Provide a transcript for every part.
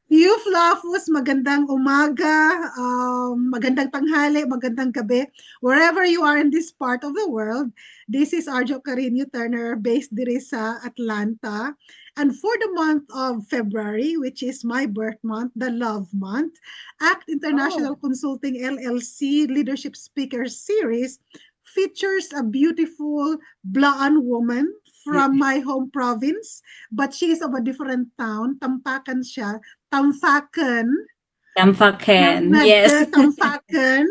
You Fluffus, magandang umaga, magandang tanghali, magandang gabi. Wherever you are in this part of the world, this is Arjo Carino Turner based diri sa Atlanta. And for the month of February, which is my birth month, the love month, ACT International Consulting LLC Leadership Speaker Series features a beautiful Blaan woman from my home province, but she is of a different town. Tampakan siya. Tampakan. Yes. Tampakan.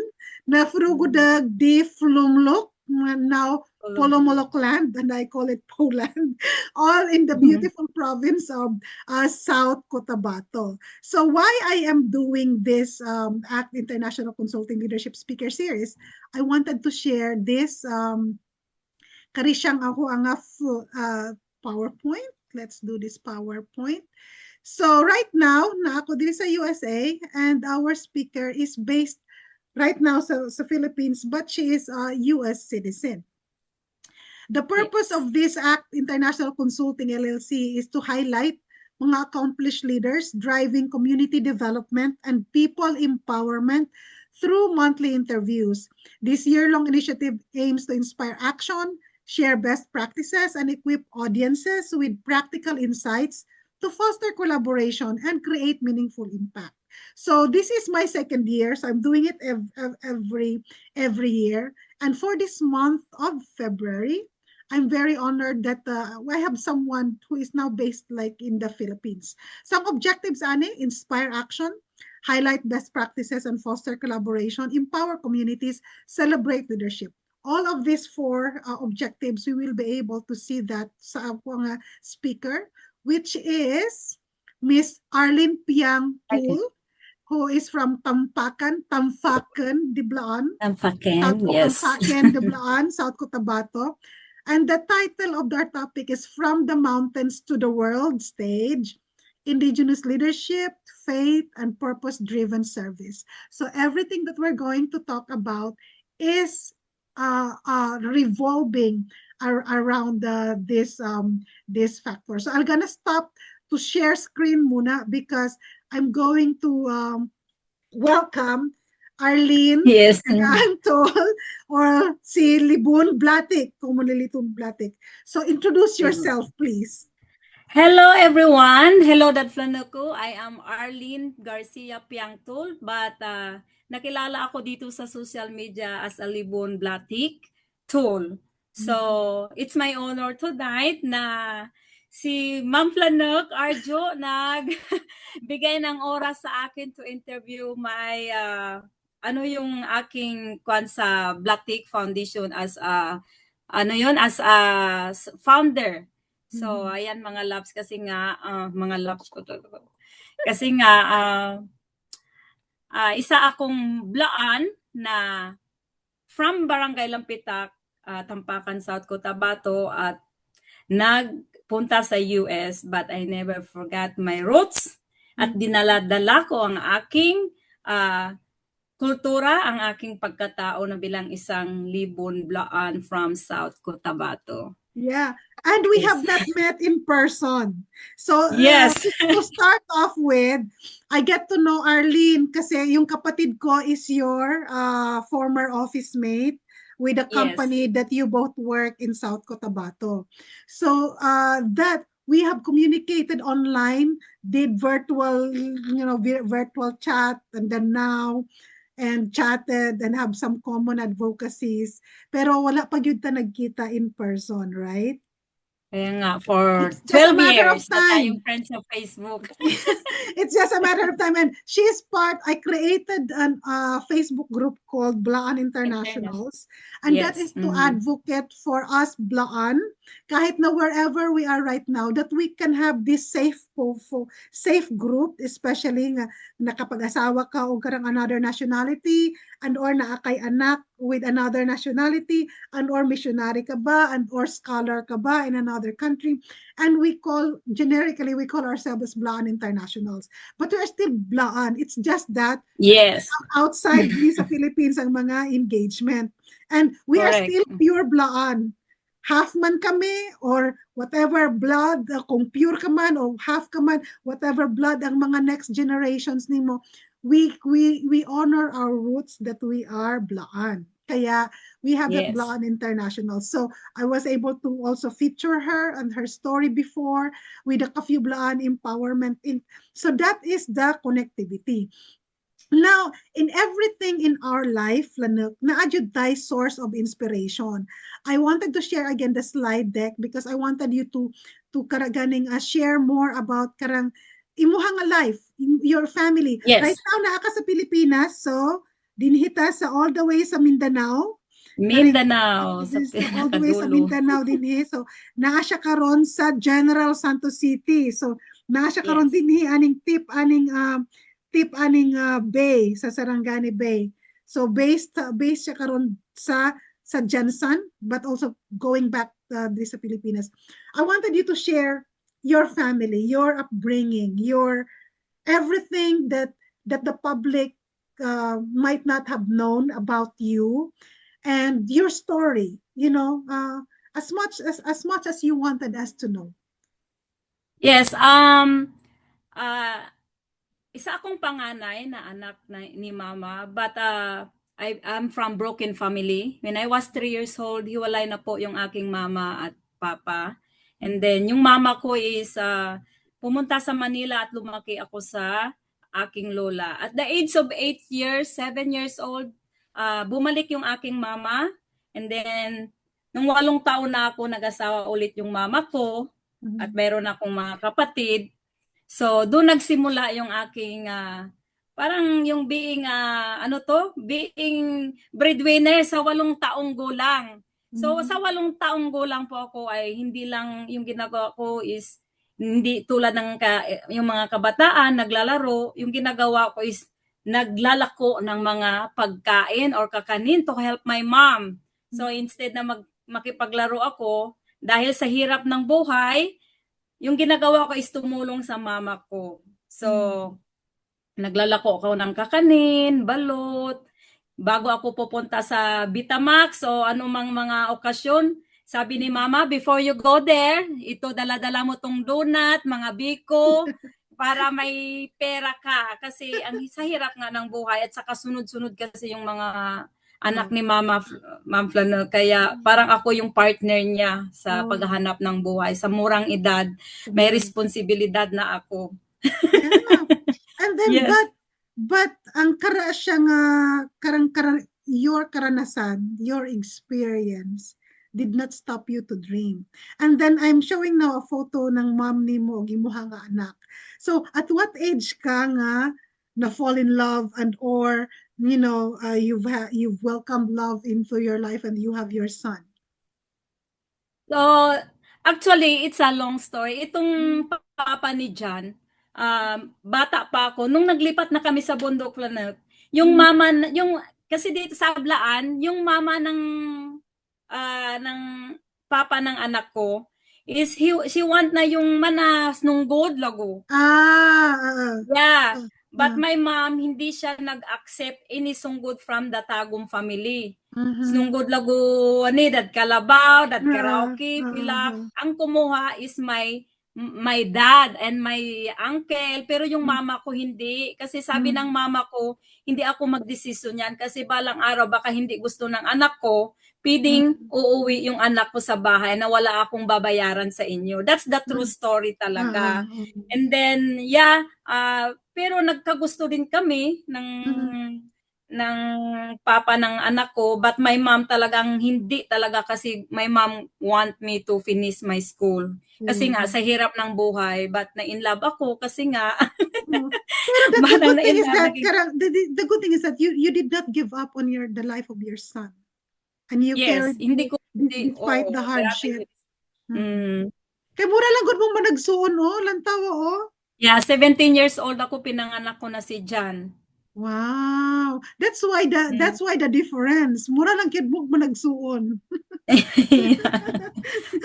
Na frugudag di flumlok. Now, Polomolokland, and I call it Poland, all in the beautiful province of South Cotabato. So why I am doing this ACT International Consulting Leadership Speaker Series, I wanted to share this karisyang ako ang PowerPoint. Let's do this PowerPoint. So right now, na ako din sa USA, and our speaker is based right now sa Philippines, but she is a US citizen. The purpose of this ACT International Consulting LLC is to highlight mga accomplished leaders driving community development and people empowerment through monthly interviews. This year-long initiative aims to inspire action, share best practices, and equip audiences with practical insights to foster collaboration and create meaningful impact. So this is my second year, so I'm doing it every year. And for this month of February, I'm very honored that I have someone who is now based like in the Philippines. Some objectives, Annie: inspire action, highlight best practices and foster collaboration, empower communities, celebrate leadership. All of these four objectives, we will be able to see that sa akong speaker, which is Miss Arlene Piang Pool, who is from Tampakan, Diblaan. Tampakan, yes. Tampakan, Diblaan, South Cotabato. And the title of our topic is From the Mountains to the World Stage, Indigenous Leadership, Faith, and Purpose-Driven Service. So everything that we're going to talk about is revolving around this factor. So I'm gonna stop to share screen muna because I'm going to welcome Arlene Antol or si Libon Blatik, commonly Blatik. So introduce yourself, please. Hello, everyone. Hello, Dadflanuko. I am Arlene Garcia Piangtol, but nakilala ako dito sa social media as a Libon Blatik Tool. So, it's my honor tonight na si Ma'am Flanok Arjo nagbigay ng oras sa akin to interview my yung aking kwan sa Blatik Foundation as a as a founder. So, ayan mga loves kasi nga, mga loves ko to. Kasi nga, isa akong Blaan na from Barangay Lampitak, Tampakan, South Cotabato at nagpunta sa US but I never forgot my roots at dinala-dala ko ang aking kultura, ang aking pagkatao na bilang isang Libon Blaan from South Cotabato. Yeah, and we have not met in person. So, yes. To start off with, I get to know Arlene kasi yung kapatid ko is your former office mate with a company that you both work in South Cotabato. So, that we have communicated online, did virtual, virtual chat, and then now, and chatted and have some common advocacies. Pero wala pa yun ta nagkita in person, right? Kaya nga, for 12 years na tayong friends sa Facebook. It's just a matter of time. And she is I created a Facebook group called Blaan Internationals. And that is to advocate for us Blaan, kahit na wherever we are right now, that we can have this safe group, especially nga nakapag-asawa ka o karang another nationality, and or naakay anak with another nationality, and or missionary ka ba, and or scholar ka ba in another country, and generically we call ourselves Blaan Internationals, but we are still Blaan. It's just that outside sa Philippines ang mga engagement, and we are still pure Blaan. half man kami or whatever blood, kung pure ka man o half ka man, whatever blood ang mga next generations nimo, we honor our roots that we are Blaan. Kaya we have that Yes. Blaan International. So I was able to also feature her and her story before with the Kafue Blaan Empowerment. So that is the connectivity. Now, in everything in our life, Lanuk, naadjud tayo source of inspiration. I wanted to share again the slide deck because I wanted you to karaganing share more about karang imuhang life, your family. Yes. Right now, naa ka sa Pilipinas, so dinhita sa all the way sa Mindanao. Mindanao, sa All the way sa pinakadulo. Mindanao dinhi. So, naa siya karon sa General Santos City. So, naa siya karon Yes. dinhi aning tip aning bay sa Sarangani Bay. So based siya karon sa Jansan but also going back sa Pilipinas. I wanted you to share your family, your upbringing, your everything that the public might not have known about you and your story, as much as you wanted us to know. Yes, uh, isa akong panganay na anak ni mama, but I'm from broken family. When I was 3 years old, hiwalay na po yung aking mama at papa. And then yung mama ko is pumunta sa Manila at lumaki ako sa aking lola. At the age of 8 years, 7 years old, bumalik yung aking mama. And then nung 8 taon na ako, nag-asawa ulit yung mama ko at meron akong mga kapatid. So, doon nagsimula yung aking parang yung being being breadwinner sa 8 taong gulang. So, sa 8 taong gulang po ako ay hindi lang yung ginagawa ko is hindi tulad ng yung mga kabataan naglalaro, yung ginagawa ko is naglalako ng mga pagkain or kakanin to help my mom. So, instead na makipaglaro ako, dahil sa hirap ng buhay, yung ginagawa ko is tumulong sa mama ko. So, naglalako ako ng kakanin, balot. Bago ako pupunta sa Vitamax o anumang mga okasyon, sabi ni mama, before you go there, ito dala-dala mo tong donut, mga biko, para may pera ka. Kasi ang sa hirap nga ng buhay at saka sunod-sunod kasi yung mga anak ni Ma'am Flanel. Kaya parang ako yung partner niya sa paghahanap ng buhay. Sa murang edad, may responsibilidad na ako. Yeah. And then, Yes. but ang your karanasan, your experience did not stop you to dream. And then I'm showing now a photo ng mom ni mo, gimuha nga anak. So, at what age ka nga na fall in love and or you've welcomed love into your life and you have your son? So, actually, it's a long story. Itong papa ni John, bata pa ako, nung naglipat na kami sa Bundok Planet, yung mama, kasi dito sa Ablaan, yung mama ng papa ng anak ko, is she want na yung manas nung gold lago. Yeah. But my mom, hindi siya nag-accept any sunggod from the Tagum family. Sunggod lago, dad kalabaw, dad karaoke, pilak. Ang kumuha is my dad and my uncle. Pero yung mama ko hindi. Kasi sabi ng mama ko, hindi ako magdesisyon yan. Kasi balang araw, baka hindi gusto ng anak ko, pwedeng uuwi yung anak ko sa bahay na wala akong babayaran sa inyo. That's the true story talaga. And then, pero nagkagusto din kami ng papa ng anak ko, but my mom talagang hindi talaga, kasi my mom want me to finish my school. Kasi nga sa hirap ng buhay, but na-in love ako kasi nga. Pero the good thing is that you did not give up on the life of your son. And you carried despite the hardship. Kaya mura lang gud mong managsuon lantawa Yeah, 17 years old ako, pinanganak ko na si John. Wow. That's why the difference. Mura lang kid mo managsuon.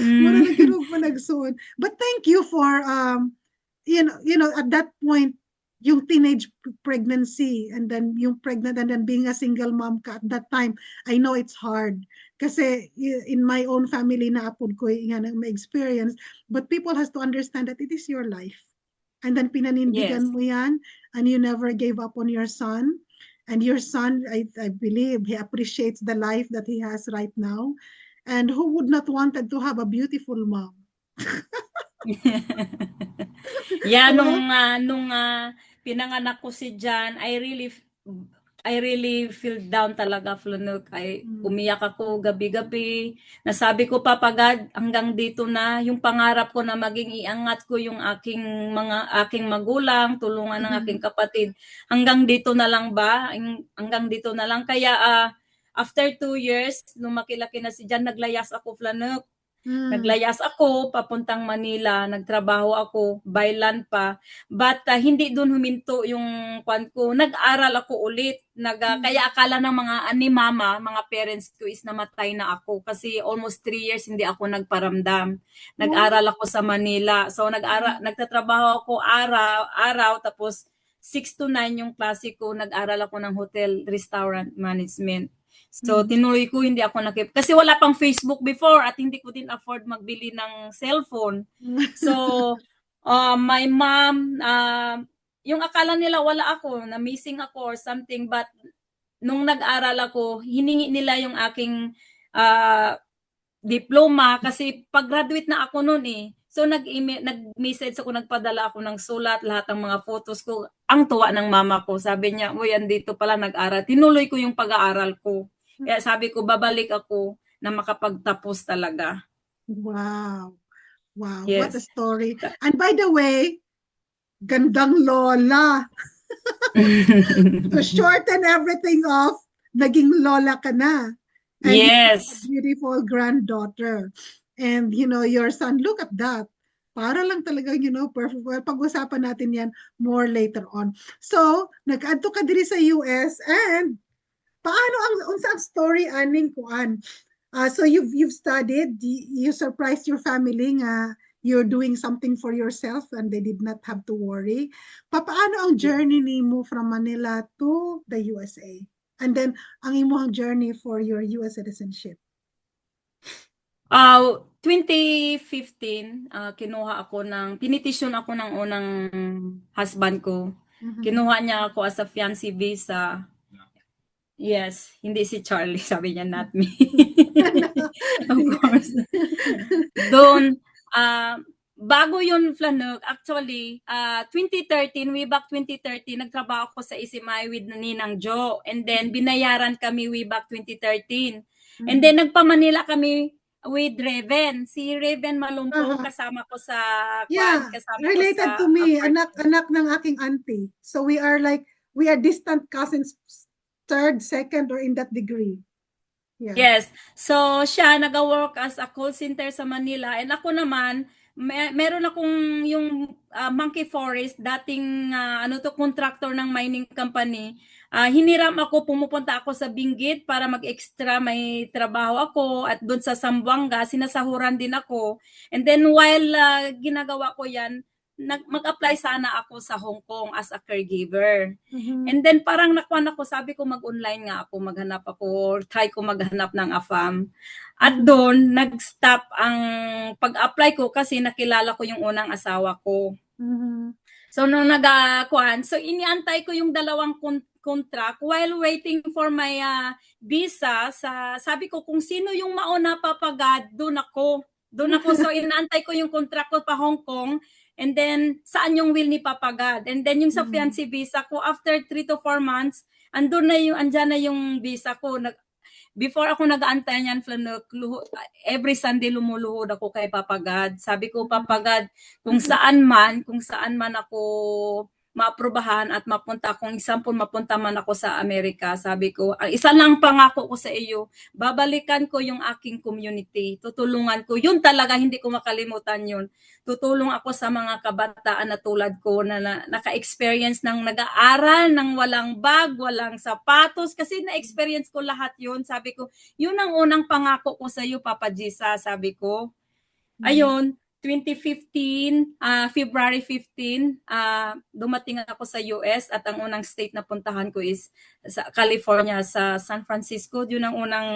Mura lang kid mo managsuon. But thank you for at that point yung teenage pregnancy and then yung pregnant and then being a single mom ka at that time, I know it's hard. Kasi in my own family na apod ko nga na may experience, but people has to understand that it is your life. And then Yes. pinanindigan mo yan, and you never gave up on your son. And your son, I believe, he appreciates the life that he has right now. And who would not wanted to have a beautiful mom? Yeah, Diba? nung pinanganak ko si John, I really feel down talaga, Flunok. Ay Mm. umiyak ako gabi-gabi. Nasabi ko, Papa God, hanggang dito na yung pangarap ko na maging iangat ko yung aking magulang, tulungan ng aking Mhm. kapatid. Hanggang dito na lang ba? Hanggang dito na lang. Kaya after 2 years, lumaki-laki na si John, naglayas ako, Flunok. Mm. Naglayas ako papuntang Manila, nagtrabaho ako, by land pa. But hindi doon huminto yung kwan ko. Nag-aral ako ulit. Kaya akala ng ni mama, mga parents ko is namatay na ako. Kasi almost 3 years hindi ako nagparamdam. Oh. Nag-aral ako sa Manila. So nagtatrabaho ako araw, tapos 6 to 9 yung klase ko. Nag-aral ako ng hotel restaurant management. So, Mhm. tinuloy ko, hindi ako kasi wala pang Facebook before at hindi ko din afford magbili ng cellphone. So, my mom, yung akala nila wala ako, na missing ako or something, but nung nag-aral ako, hiningi nila yung aking diploma kasi pag-graduate na ako noon eh. So nag-message ako, nagpadala ako ng sulat, lahat ng mga photos ko. Ang tuwa ng mama ko. Sabi niya, "Uy, andito pala nag-aral." Tinuloy ko yung pag-aaral ko. Kaya sabi ko, babalik ako na makapagtapos talaga. Wow. Wow. What a Yes. story. And by the way, gandang lola. To shorten everything off, naging lola ka na. And you have a Yes. beautiful granddaughter. And, your son, look at that. Para lang talaga, perfect. Well, pag-usapan natin yan more later on. So, nag-adto ka diri sa US, and paano unsa ang story aning kuan? So you've studied, you surprised your family nga you're doing something for yourself and they did not have to worry. Paano ang Yes. journey nimo from Manila to the USA? And then ang imong journey for your US citizenship? 2015, pinitisyon ako ng unang husband ko. Mhm. Kinuha niya ako as a fiancé visa. Yes, hindi si Charlie, sabi niya, not me. Of course. Doon, bago yun, Flanok, actually, 2013, way back 2013, nagtrabaho ako sa SMI with Ninang Jo. And then, binayaran kami way back 2013. And Mhm. then, nagpa-Manila kami with Reven. Si Reven Malumpong, Aha. kasama ko sa, Yeah, kasama ko related to sa me, apartment. anak ng aking auntie. So we are distant cousins, third, second, or in that degree. Yeah. Yes. So, siya nag-work as a call center sa Manila. And ako naman, meron akong yung Monkey Forest, dating contractor ng mining company. Hiniram ako, pumupunta ako sa Benguet para mag-extra, may trabaho ako. At doon sa Zamboanga, sinasahuran din ako. And then while ginagawa ko yan, mag-apply sana ako sa Hong Kong as a caregiver. Mhm. And then parang nakuan ako, sabi ko mag-online nga ako, maghanap ako, or try ko maghanap ng AFAM. At Mhm. doon, nag-stop ang pag-apply ko kasi nakilala ko yung unang asawa ko. Mhm. So nung so iniantay ko yung dalawang contract while waiting for my visa. Sabi ko, kung sino yung mauna papagad, doon ako. Doon ako. So inaantay ko yung contract ko pa Hong Kong. And then, saan yung will ni papagad? And then, yung sa Mhm. fiancé visa ko, after 3 to 4 months, andyan na yung visa ko. Before ako nag-aantay niyan, Flanok, every Sunday lumuluhod ako kay Papa God. Sabi ko, Papa God, kung saan man ako maaprubahan at mapunta, kung example, mapunta man ako sa Amerika, sabi ko, ang isa lang pangako ko sa iyo, babalikan ko yung aking community, tutulungan ko. Yun talaga, hindi ko makalimutan yun. Tutulong ako sa mga kabataan na tulad ko na naka-experience ng nag-aaral, ng walang bag, walang sapatos, kasi na-experience ko lahat yun. Sabi ko, yun ang unang pangako ko sa iyo, Papa Jesus, sabi ko. Mhm. Ayun, 2015, February 15, dumating ako sa US at ang unang state na puntahan ko is sa California, sa San Francisco. Yun ang unang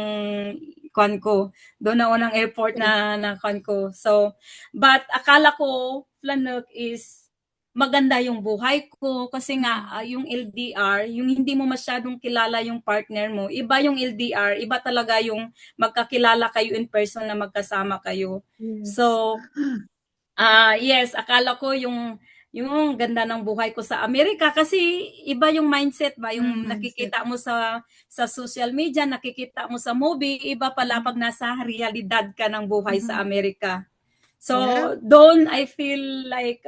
kwan ko. Doon ang unang airport na kwan ko. So, but akala ko, Flanuk is maganda yung buhay ko kasi nga yung LDR, yung hindi mo masyadong kilala yung partner mo, iba yung LDR, iba talaga yung magkakilala kayo in person na magkasama kayo. Yes. So, yes, akala ko yung ganda ng buhay ko sa Amerika kasi iba yung mindset ba, yung nakikita mo sa social media, nakikita mo sa movie, iba pala pag nasa realidad ka ng buhay sa Amerika. So, doon I feel like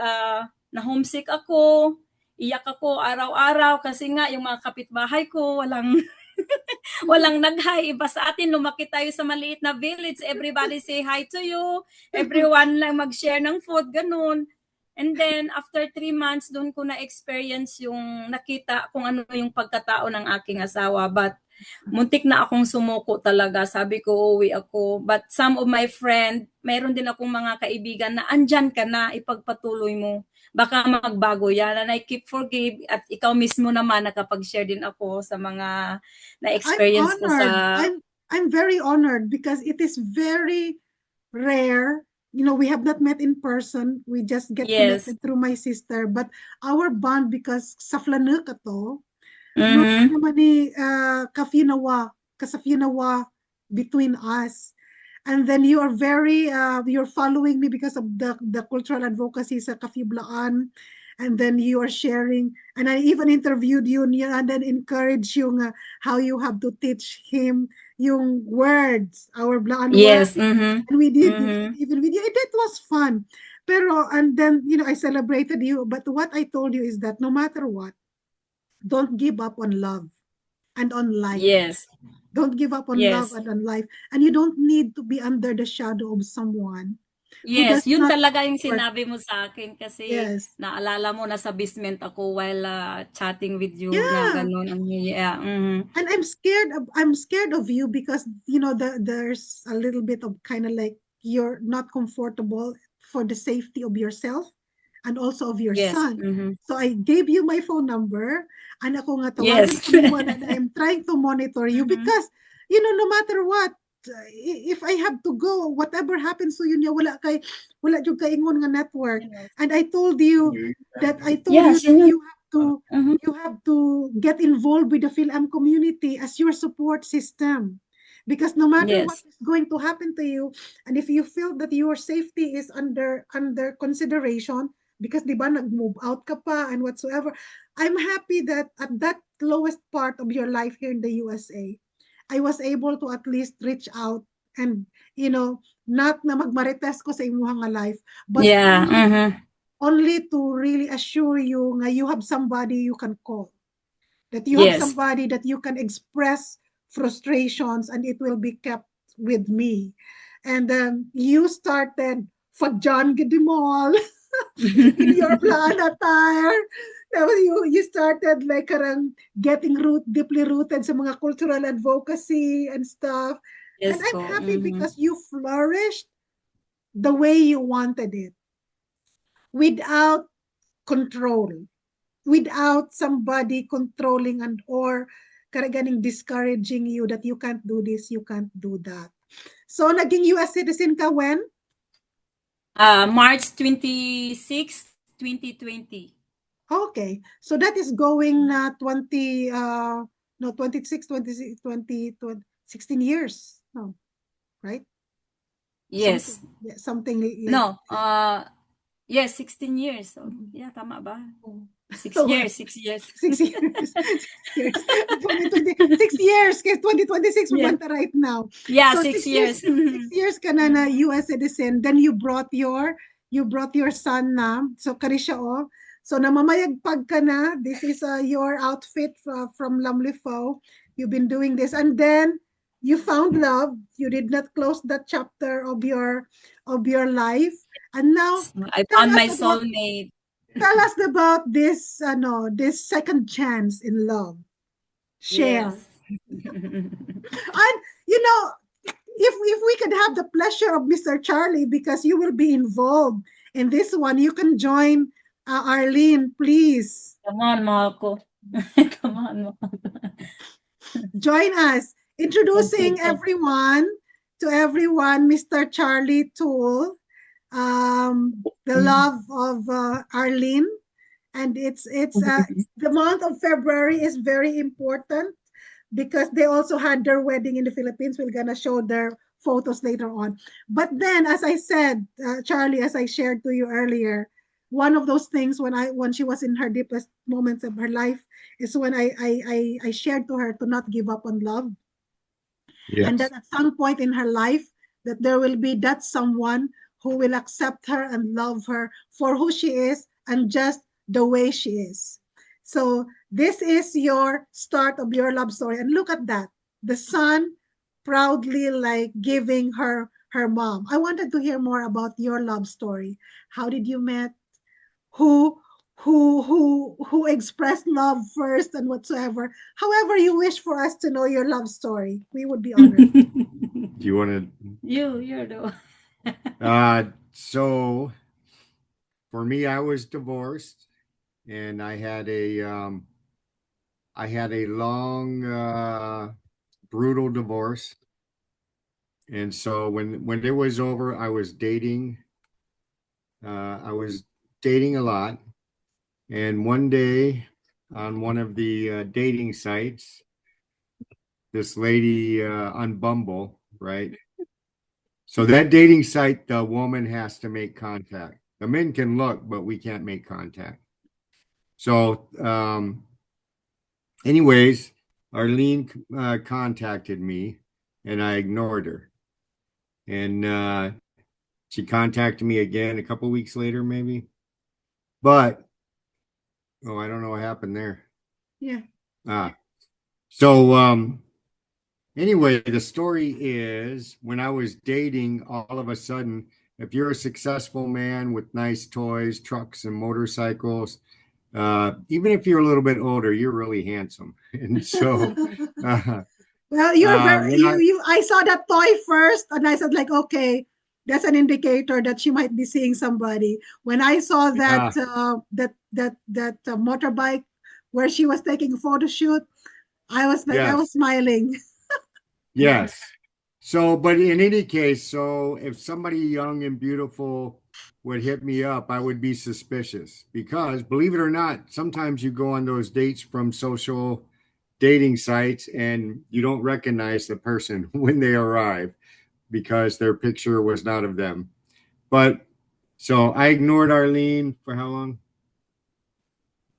na homesick ako, iyak ako araw-araw kasi nga yung mga kapitbahay ko walang nag-hi. Iba sa atin, lumaki tayo sa maliit na village. Everybody say hi to you. Everyone lang mag-share ng food, ganun. And then, after 3 months, doon ko na-experience yung nakita kung ano yung pagkatao ng aking asawa. But, muntik na akong sumuko talaga. Sabi ko, uwi ako. But some of my friend, mayroon din akong mga kaibigan na andyan ka na, ipagpatuloy mo. Baka magbago yan. And I keep forgive. At ikaw mismo naman, nakapag-share din ako sa mga na-experience ko sa... I'm very honored because it is very rare. You know, we have not met in person. We just get connected through my sister. But our bond, because sa Flanuk ato, no naman ni kasafinawa between us. And then you are very, you're following me because of the cultural advocacy sa Kafiblaan. And then you are sharing. And I even interviewed you and then encourage yung how you have to teach him yung words, our Blaan words. And we did even video. It was fun. Pero, and then, you know, I celebrated you. But what I told you is that no matter what, don't give up on love and on life. Yes. Don't give up on love and on life. And you don't need to be under the shadow of someone. Yes, yun talaga yung sinabi mo sa akin kasi naalala mo na sa basement ako while chatting with you na ganun. And I'm scared of you because you know there's a little bit of kind of like you're not comfortable for the safety of yourself and also of your son. So I gave you my phone number and ako nga tawagin mo and I'm trying to monitor you because you know no matter what, if I have to go, whatever happens to you, wala jud kay ingon nga network. And I told you that you have to get involved with the PhilAm community as your support system. Because no matter what is going to happen to you, and if you feel that your safety is under consideration, because di ba nag-move out ka pa and whatsoever, I'm happy that at that lowest part of your life here in the USA, I was able to at least reach out and, you know, not na magmarites ko sa imuhang life, but only to really assure you nga you have somebody you can call. That you have somebody that you can express frustrations and it will be kept with me. And you started Fagjan Gidimol in your plan attire. You started like getting deeply rooted sa mga cultural advocacy and stuff. And I'm happy because you flourished the way you wanted it. Without control. Without somebody controlling and or karaganing discouraging you that you can't do this, you can't do that. So, naging US citizen ka when? March 26, 2020. Okay. So, that is going na 26, 16 years. No. Right? Yes. Something like... No. Yes, 16 years. So, yeah, tama ba? 6 years. 6 years. 6 years. 6 years. 2026 we want right now. Yeah, so 6 years. 6 years ka na US citizen. Then you brought your son na. So kari siya So namamayagpag ka na. This is your outfit from Lamlifo. You've been doing this and then you found love. You did not close that chapter of your life. And now I found my soulmate. Tell us about this second chance in love. Share. Yes. And you know, if we could have the pleasure of Mr. Charlie, because you will be involved in this one, you can join Arlene, please. Come on, Marco. Come on, Marco. Join us. Introducing Consider. to everyone, Mr. Charlie Toole, the love of Arlene. And it's the month of February is very important because they also had their wedding in the Philippines. We're gonna show their photos later on. But then, as I said, Charlie, as I shared to you earlier, one of those things when she was in her deepest moments of her life is when I shared to her to not give up on love, and Yes. that at some point in her life that there will be that someone who will accept her and love her for who she is and just the way she is. So this is your start of your love story, and look at that, the son proudly like giving her mom. I wanted to hear more about your love story. How did you met? who who expressed love first and whatsoever. However you wish for us to know your love story, we would be honored. Do you want to? You're the one. So for me, I was divorced, and I had a long, brutal divorce. And so when it was over, I was dating. I was dating a lot, and one day on one of the dating sites, this lady on Bumble, right? So that dating site, the woman has to make contact. The men can look, but we can't make contact. So, anyways, Arlene contacted me, and I ignored her. And she contacted me again a couple weeks later, maybe. But I don't know what happened there. Yeah. So anyway, the story is when I was dating, all of a sudden, if you're a successful man with nice toys, trucks, and motorcycles, even if you're a little bit older, you're really handsome. And so, well, you're very when I, I saw that toy first and I said like, okay, that's an indicator that she might be seeing somebody. When I saw that motorbike where she was taking a photo shoot, I was like, I was yes, smiling. yes. So, but in any case, so if somebody young and beautiful would hit me up, I would be suspicious because believe it or not, sometimes you go on those dates from social dating sites and you don't recognize the person when they arrive because their picture was not of them. But so I ignored Arlene for how long?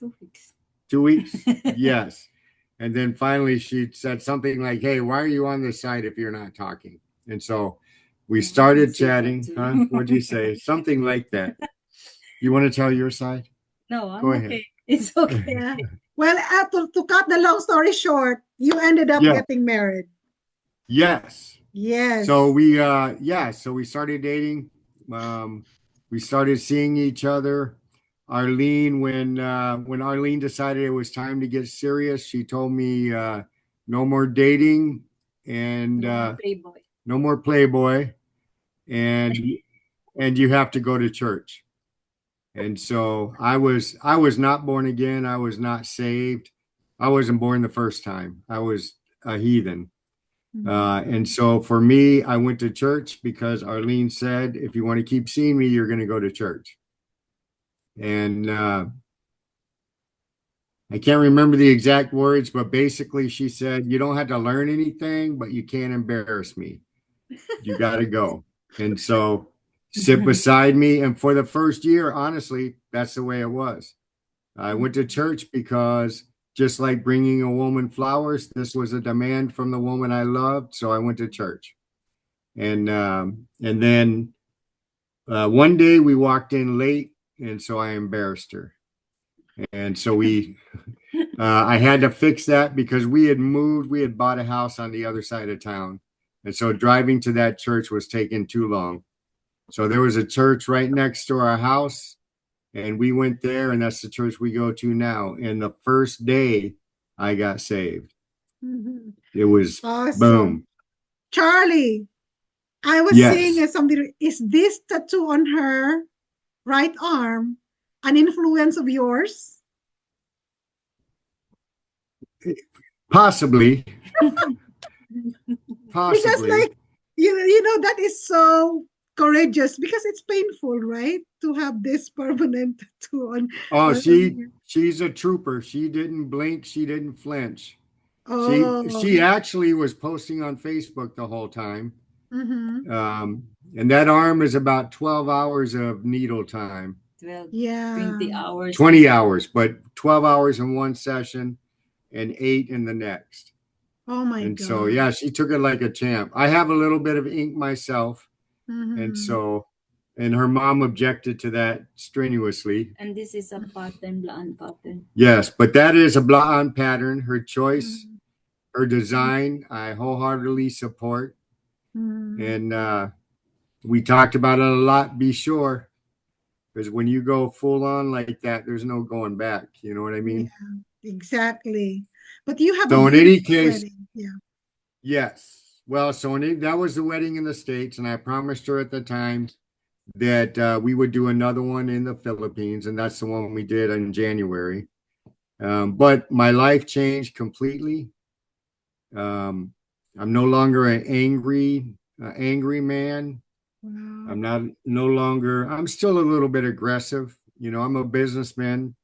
2 weeks. 2 weeks? Yes. And then finally she said something like, "Hey, why are you on this site if you're not talking?" And so we started chatting. Huh? What'd you say? Something like that. You want to tell your side? No, I'm Go ahead. okay. It's okay. Yeah. Well, to cut the long story short, you ended up Yeah. getting married. Yes. Yes. So we started dating. We started seeing each other. Arlene, when Arlene decided it was time to get serious, she told me no more dating and Playboy. no more Playboy, and you have to go to church. And so I was not born again. I was not saved. I wasn't born the first time. I was a heathen. And so for me, I went to church because Arlene said, if you want to keep seeing me, you're going to go to church. And I can't remember the exact words, but basically she said, you don't have to learn anything, but you can't embarrass me. You got to go. And so sit beside me. And for the first year, honestly, that's the way it was. I went to church because just like bringing a woman flowers, this was a demand from the woman I loved. So I went to church. And then one day we walked in late, and so I embarrassed her. And so I had to fix that because we had moved. We had bought a house on the other side of town. And so driving to that church was taking too long. So there was a church right next to our house, and we went there, and that's the church we go to now. And the first day I got saved. It was awesome. boom. Charlie, I was seeing Yes. something. Is this tattoo on her right arm an influence of yours? Possibly. Because Possibly. like you know that is so courageous because it's painful, right? To have this permanent tattoo Oh, on here. she's a trooper. She didn't blink. She didn't flinch. Oh. She actually was posting on Facebook the whole time. Mm-hmm. And that arm is about 12 hours of needle time. 12, Yeah. 20 hours. 20 hours, but 12 hours in one session and 8 in the next. Oh my And so, God. yeah, she took it like a champ. I have a little bit of ink myself. And Mm-hmm. so, and her mom objected to that strenuously. And this is a pattern, blaan pattern. Yes, but that is a Blaan pattern. Her choice, Mm-hmm. her design, I wholeheartedly support. Mm-hmm. And we talked about it a lot, be sure. Because when you go full on like that, there's no going back. You know what I mean? Yeah, exactly. But you have a So in any beautiful case, wedding. Yeah. yes. Well, so that was the wedding in the States, and I promised her at the time that we would do another one in the Philippines, and that's the one we did in January. But my life changed completely. I'm no longer an angry man. Wow. I'm not no longer. I'm still a little bit aggressive. You know, I'm a businessman.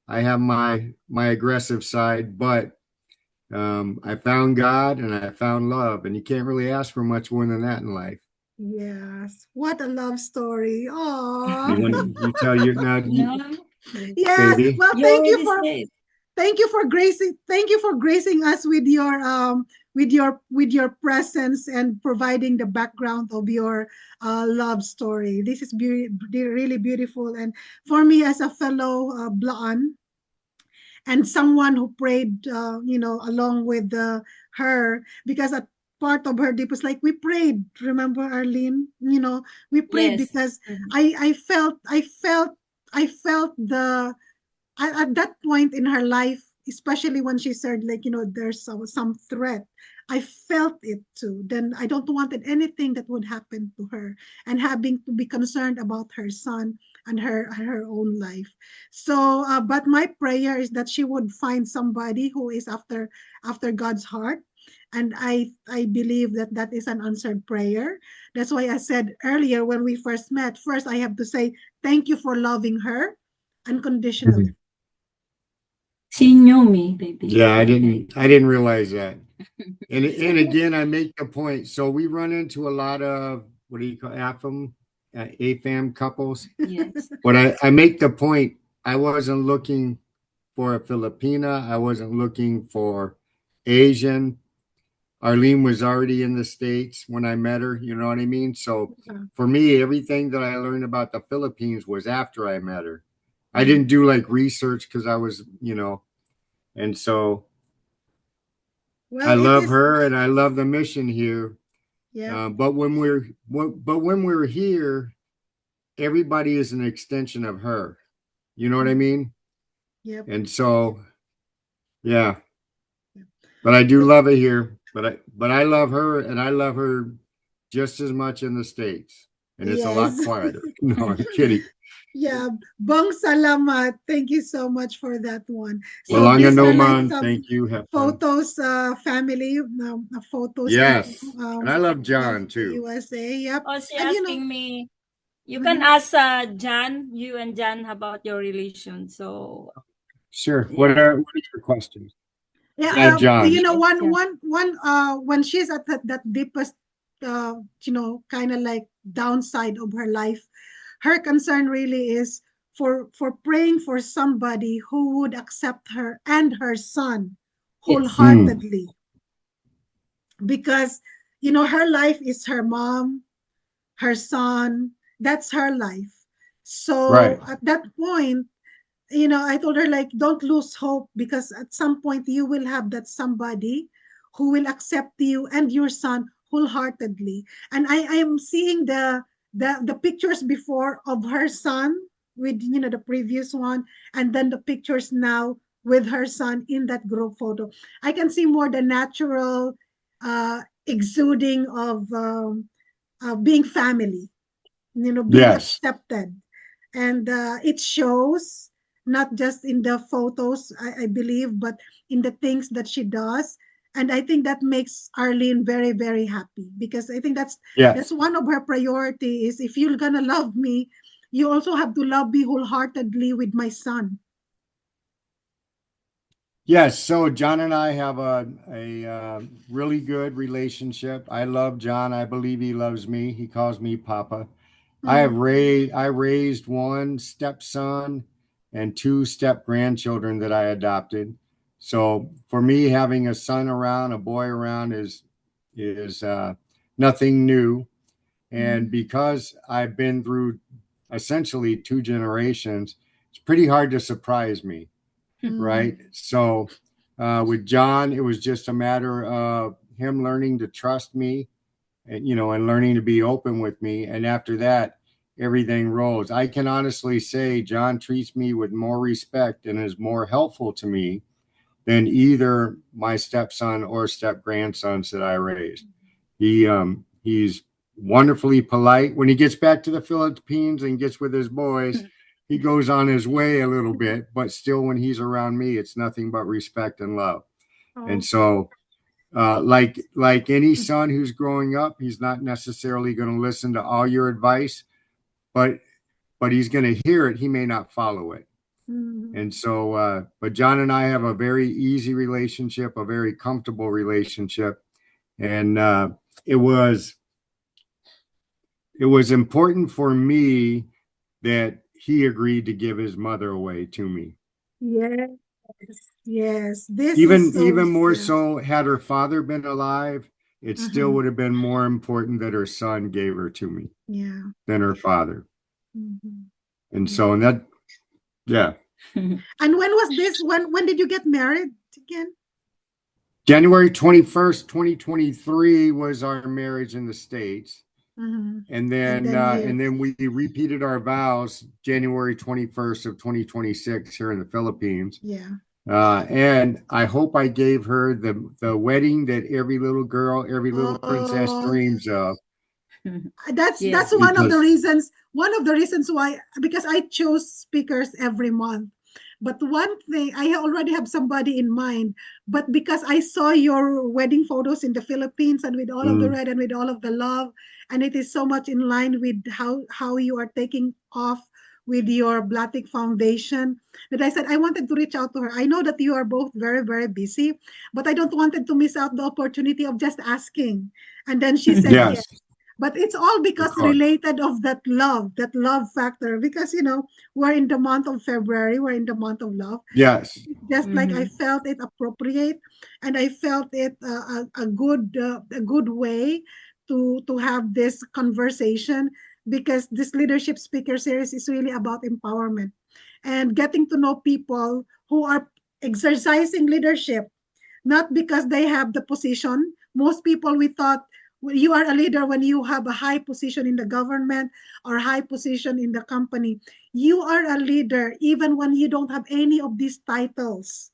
I have my aggressive side, but I found God and I found love, and you can't really ask for much more than that in life. Yes. What a love story. You Oh. want you tell you now, No, Yes. baby. Well, you already said. thank you for gracing us with your presence and providing the background of your love story. This is really beautiful, and for me as a fellow Blaan and someone who prayed, along with her, because at part of her deep was like we prayed. Remember, Arlene? We prayed Yes. because I felt at that point in her life, especially when she said, like, there's some threat. I felt it too. Then I don't wanted anything that would happen to her, and having to be concerned about her son and her own life. So, but my prayer is that she would find somebody who is after God's heart. And I believe that that is an answered prayer. That's why I said earlier when we first met, first I have to say thank you for loving her unconditionally. She knew me, baby. Yeah, I didn't realize that. And again, I make the point. So we run into a lot of what do you call AFAM couples. Yes. But I make the point. I wasn't looking for a Filipina. I wasn't looking for Asian. Arlene was already in the States when I met her. You know what I mean? So for me, everything that I learned about the Philippines was after I met her. I didn't do like research because I was, and so Well, I it love is. her and I love the mission here. Yeah. But when we're here, everybody is an extension of her. You know what I mean? Yep. And so, yeah. But I do love it here. But I love her, and I love her just as much in the States. And it's a lot Yes. quieter. No, I'm kidding. Yeah. Bang salamat. Thank you so much for that one. So Walang these are like anuman. some Thank you. Have fun. photos, family, photos Yes. from And I love John the too. USA. Yep. Oh, she And asking me. You can ask John, you and John about your relation. So Sure. yeah. What are your questions? yeah, John. when she's at that deepest, kind of like downside of her life, her concern really is for praying for somebody who would accept her and her son Yes. wholeheartedly, because her life is her mom, her son, that's her life. So Right. at that point, I told her, like, don't lose hope, because at some point you will have that somebody who will accept you and your son wholeheartedly. And I am seeing the pictures before of her son with the previous one, and then the pictures now with her son in that group photo. I can see more the natural exuding of being family, being Yes. accepted. And it shows not just in the photos, I believe, but in the things that she does. And I think that makes Arlene very, very happy, because I think that's Yes. one of her priority is, if you're gonna love me, you also have to love me wholeheartedly with my son. Yes, so John and I have a really good relationship. I love John. I believe he loves me. He calls me Papa. Mm, I raised one stepson and two step grandchildren that I adopted. So for me, having a son around, a boy around is nothing new. And mm, because I've been through essentially two generations, it's pretty hard to surprise me, mm, right? So with John, it was just a matter of him learning to trust me, and and learning to be open with me. And after that, everything rolls. I can honestly say John treats me with more respect and is more helpful to me than either my stepson or step grandsons that I raised. He's wonderfully polite. When he gets back to the Philippines and gets with his boys, he goes on his way a little bit, but still when he's around me, it's nothing but respect and love. And oh, so like any son who's growing up, he's not necessarily going to listen to all your advice, but he's going to hear it. He may not follow it. mm, And so, but John and I have a very easy relationship, a very comfortable relationship, and it was it was important for me that he agreed to give his mother away to me. yes, yes. This is Even so, more yeah. so, had her father been alive, it still Uh-huh. would have been more important that her son gave her to me Yeah. than her father. Mhm. And Yeah. so, and that, yeah, And when was this? When did you get married again? January 21st, 2023 was our marriage in the States. Mm-hmm. And And then then uh, here. and then we repeated our vows January 21st of 2026 here in the Philippines. Yeah. And I hope I gave her the wedding that every little girl, every little princess Oh, dreams of. that's Yes. one of the Because reasons. One of the reasons why, because I chose speakers every month. But one thing, I already have somebody in mind. But because I saw your wedding photos in the Philippines, and with all of the mm, red and with all of the love, and it is so much in line with how you are taking off with your Blatic Foundation, that I said I wanted to reach out to her. I know that you are both very, very busy, but I don't wanted to miss out the opportunity of just asking. And then she said yes. yes, But it's all of because course. related of that love factor. Because we're in the month of February, we're in the month of love. Yes. Just like I Mhm. felt it appropriate, and I felt it a good way to have this conversation, because this leadership speaker series is really about empowerment and getting to know people who are exercising leadership, not because they have the position. Most people, we thought you are a leader when you have a high position in the government or high position in the company. You are a leader even when you don't have any of these titles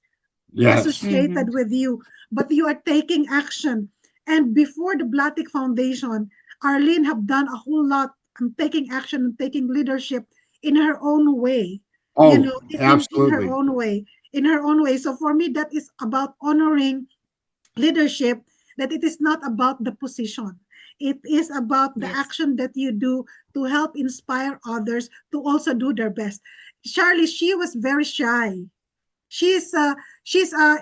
Yes. associated Mhm. with you, but you are taking action. And before the Blatic Foundation, Arlene have done a whole lot and taking action and taking leadership in her own way, Oh, in her absolutely. own way, in her own way. So for me, that is about honoring leadership, that it is not about the position. It is about the Yes. action that you do to help inspire others to also do their best. Charlie, she was very shy. She's a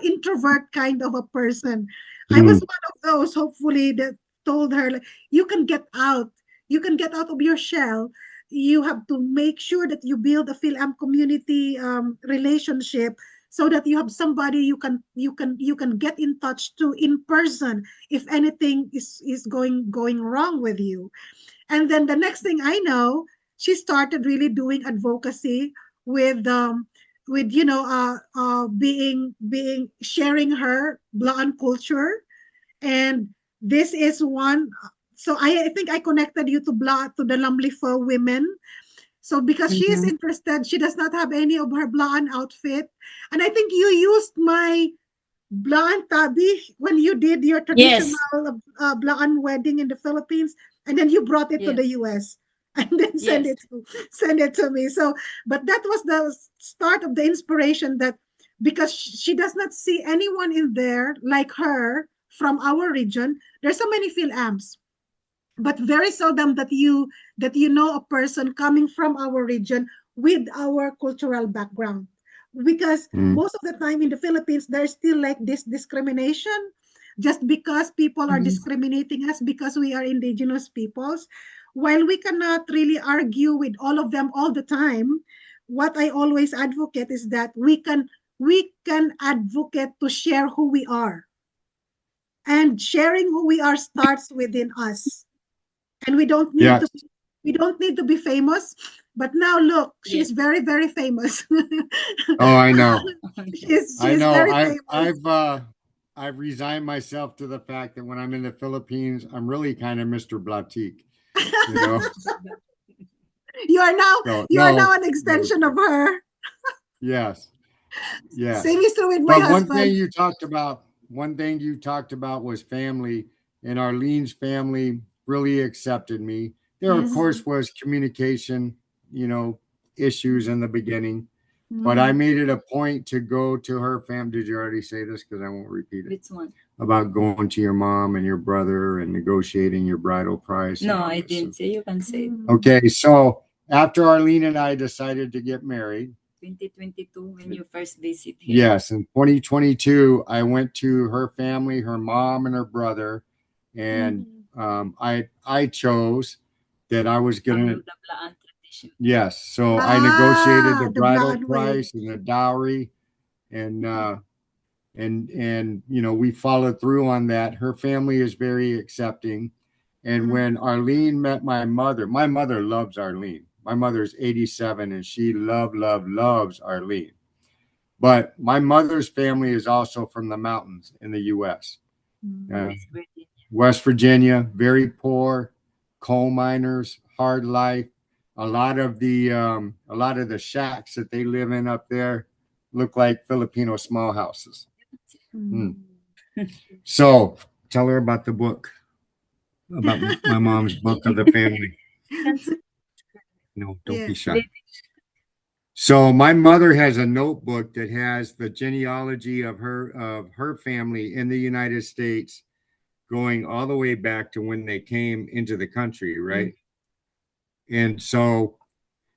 introvert kind of a person. I was Mm, one of those, hopefully, that told her, like, you can get out. You can get out of your shell. You have to make sure that you build a Phil-Am community relationship, so that you have somebody you can get in touch to in person if anything is going wrong with you. And then the next thing I know, she started really doing advocacy with being sharing her blonde culture. And this is one. So I think I connected you to the Lamlifo women. So because she is Mhm. interested, she does not have any of her blonde outfit. And I think you used my blonde tabi when you did your Yes. traditional blonde wedding in the Philippines. and then you brought it to Yes. the US and then Yes. send it to me. So, but that was the start of the inspiration, that because she does not see anyone in there like her from our region. There's so many Phil-Amps, but very seldom that you know a person coming from our region with our cultural background, because Mm. most of the time in the Philippines there's still like this discrimination, just because people are Mhm. discriminating us because we are indigenous peoples. While we cannot really argue with all of them all the time, what I always advocate is that we can advocate to share who we are, and sharing who we are starts within us, and Yes. we don't need to be famous. But now look, Yes. she's very, very famous. Oh, I know. I She's know. very famous. I've resigned myself to the fact that when I'm in the Philippines, I'm really kind of Mr. Blatik, you know. you are now So you are now no, an no. extension of her. Yes, Same yes. is true with my But husband. one thing you talked about was family, and Arlene's family really accepted me. There, of Mhm, course, was communication, you know, issues in the beginning, but I mhm. made it a point to go to her family. Did you already say this? Because I won't repeat it. Which one? About going to your mom and your brother and negotiating your bridal price and No, all I this didn't stuff. say. You can say Mm. Okay, so after Arlene and I decided to get married, 2022 when you first visit here. yes, in 2022, I went to her family, her mom and her brother, and Mhm. I chose that I was Follow gonna, the Blaan tradition. yes. So I negotiated the The bridal Blaan way. price and the dowry, and and you know, we followed through on that. Her family is very accepting. And Mhm. when Arlene met my mother loves Arlene. My mother's 87 and she loves Arlene. But my mother's family is also from the mountains in the US. Mhm. Uh, West Virginia. West Virginia, very poor, coal miners, hard life. A lot of the shacks that they live in up there look like Filipino small houses. Mm. Mhm. So tell her about the book, about my mom's book of the family. You can say. No, don't Yeah. be shy. So my mother has a notebook that has the genealogy of her family in the United States, going all the way back to when they came into the country, right? And so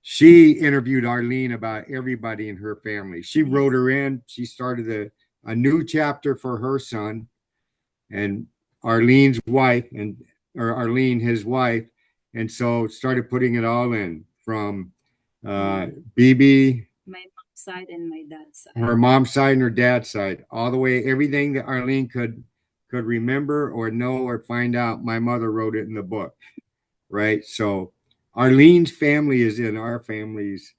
she interviewed Arlene about everybody in her family. She wrote her in. She started a new chapter for her son and Arlene's wife, and or Arlene, his wife, and so started putting it all in from BB, My mom's side and my dad's side. her mom's side and her dad's side, all the way, everything that Arlene could remember or know or find out. My mother wrote it in the book, right? So Arlene's family is in our family's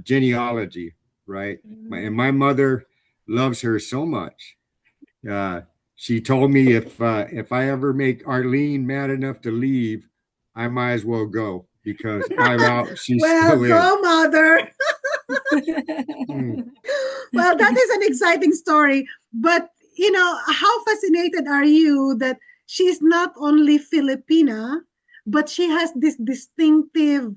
genealogy, right? And my mother loves her so much. Uh, she told me if I ever make Arlene mad enough to leave, I might as well go because I'm out. She's Well, still in. go, mother. Mm. Well, that is an exciting story. But, how fascinated are you that she's not only Filipina, but she has this distinctive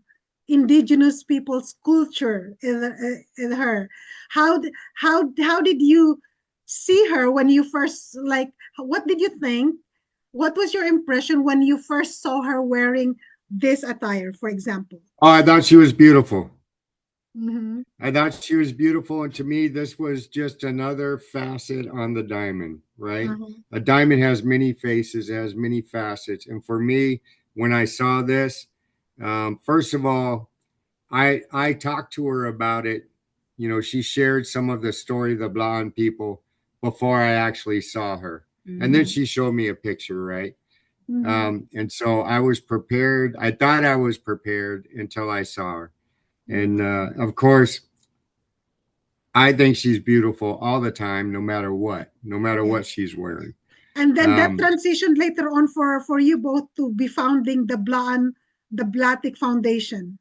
indigenous people's culture in her. How did you see her when you first, like, what did you think? What was your impression when you first saw her wearing this attire, for example? Oh, I thought she was beautiful. Mm-hmm. I thought she was beautiful. And to me, this was just another facet on the diamond, right? Uh-huh. A diamond has many faces, it has many facets. And for me, when I saw this, first of all, I talked to her about it. You know, she shared some of the story of the blonde people before I actually saw her. And then she showed me a picture, right? Mm-hmm. And so I was prepared. I thought I was prepared until I saw her. And Mm-hmm. of course, I think she's beautiful all the time, no matter Yes. what she's wearing. And then that Um, transitioned later on for you both to be founding the Blatic Foundation.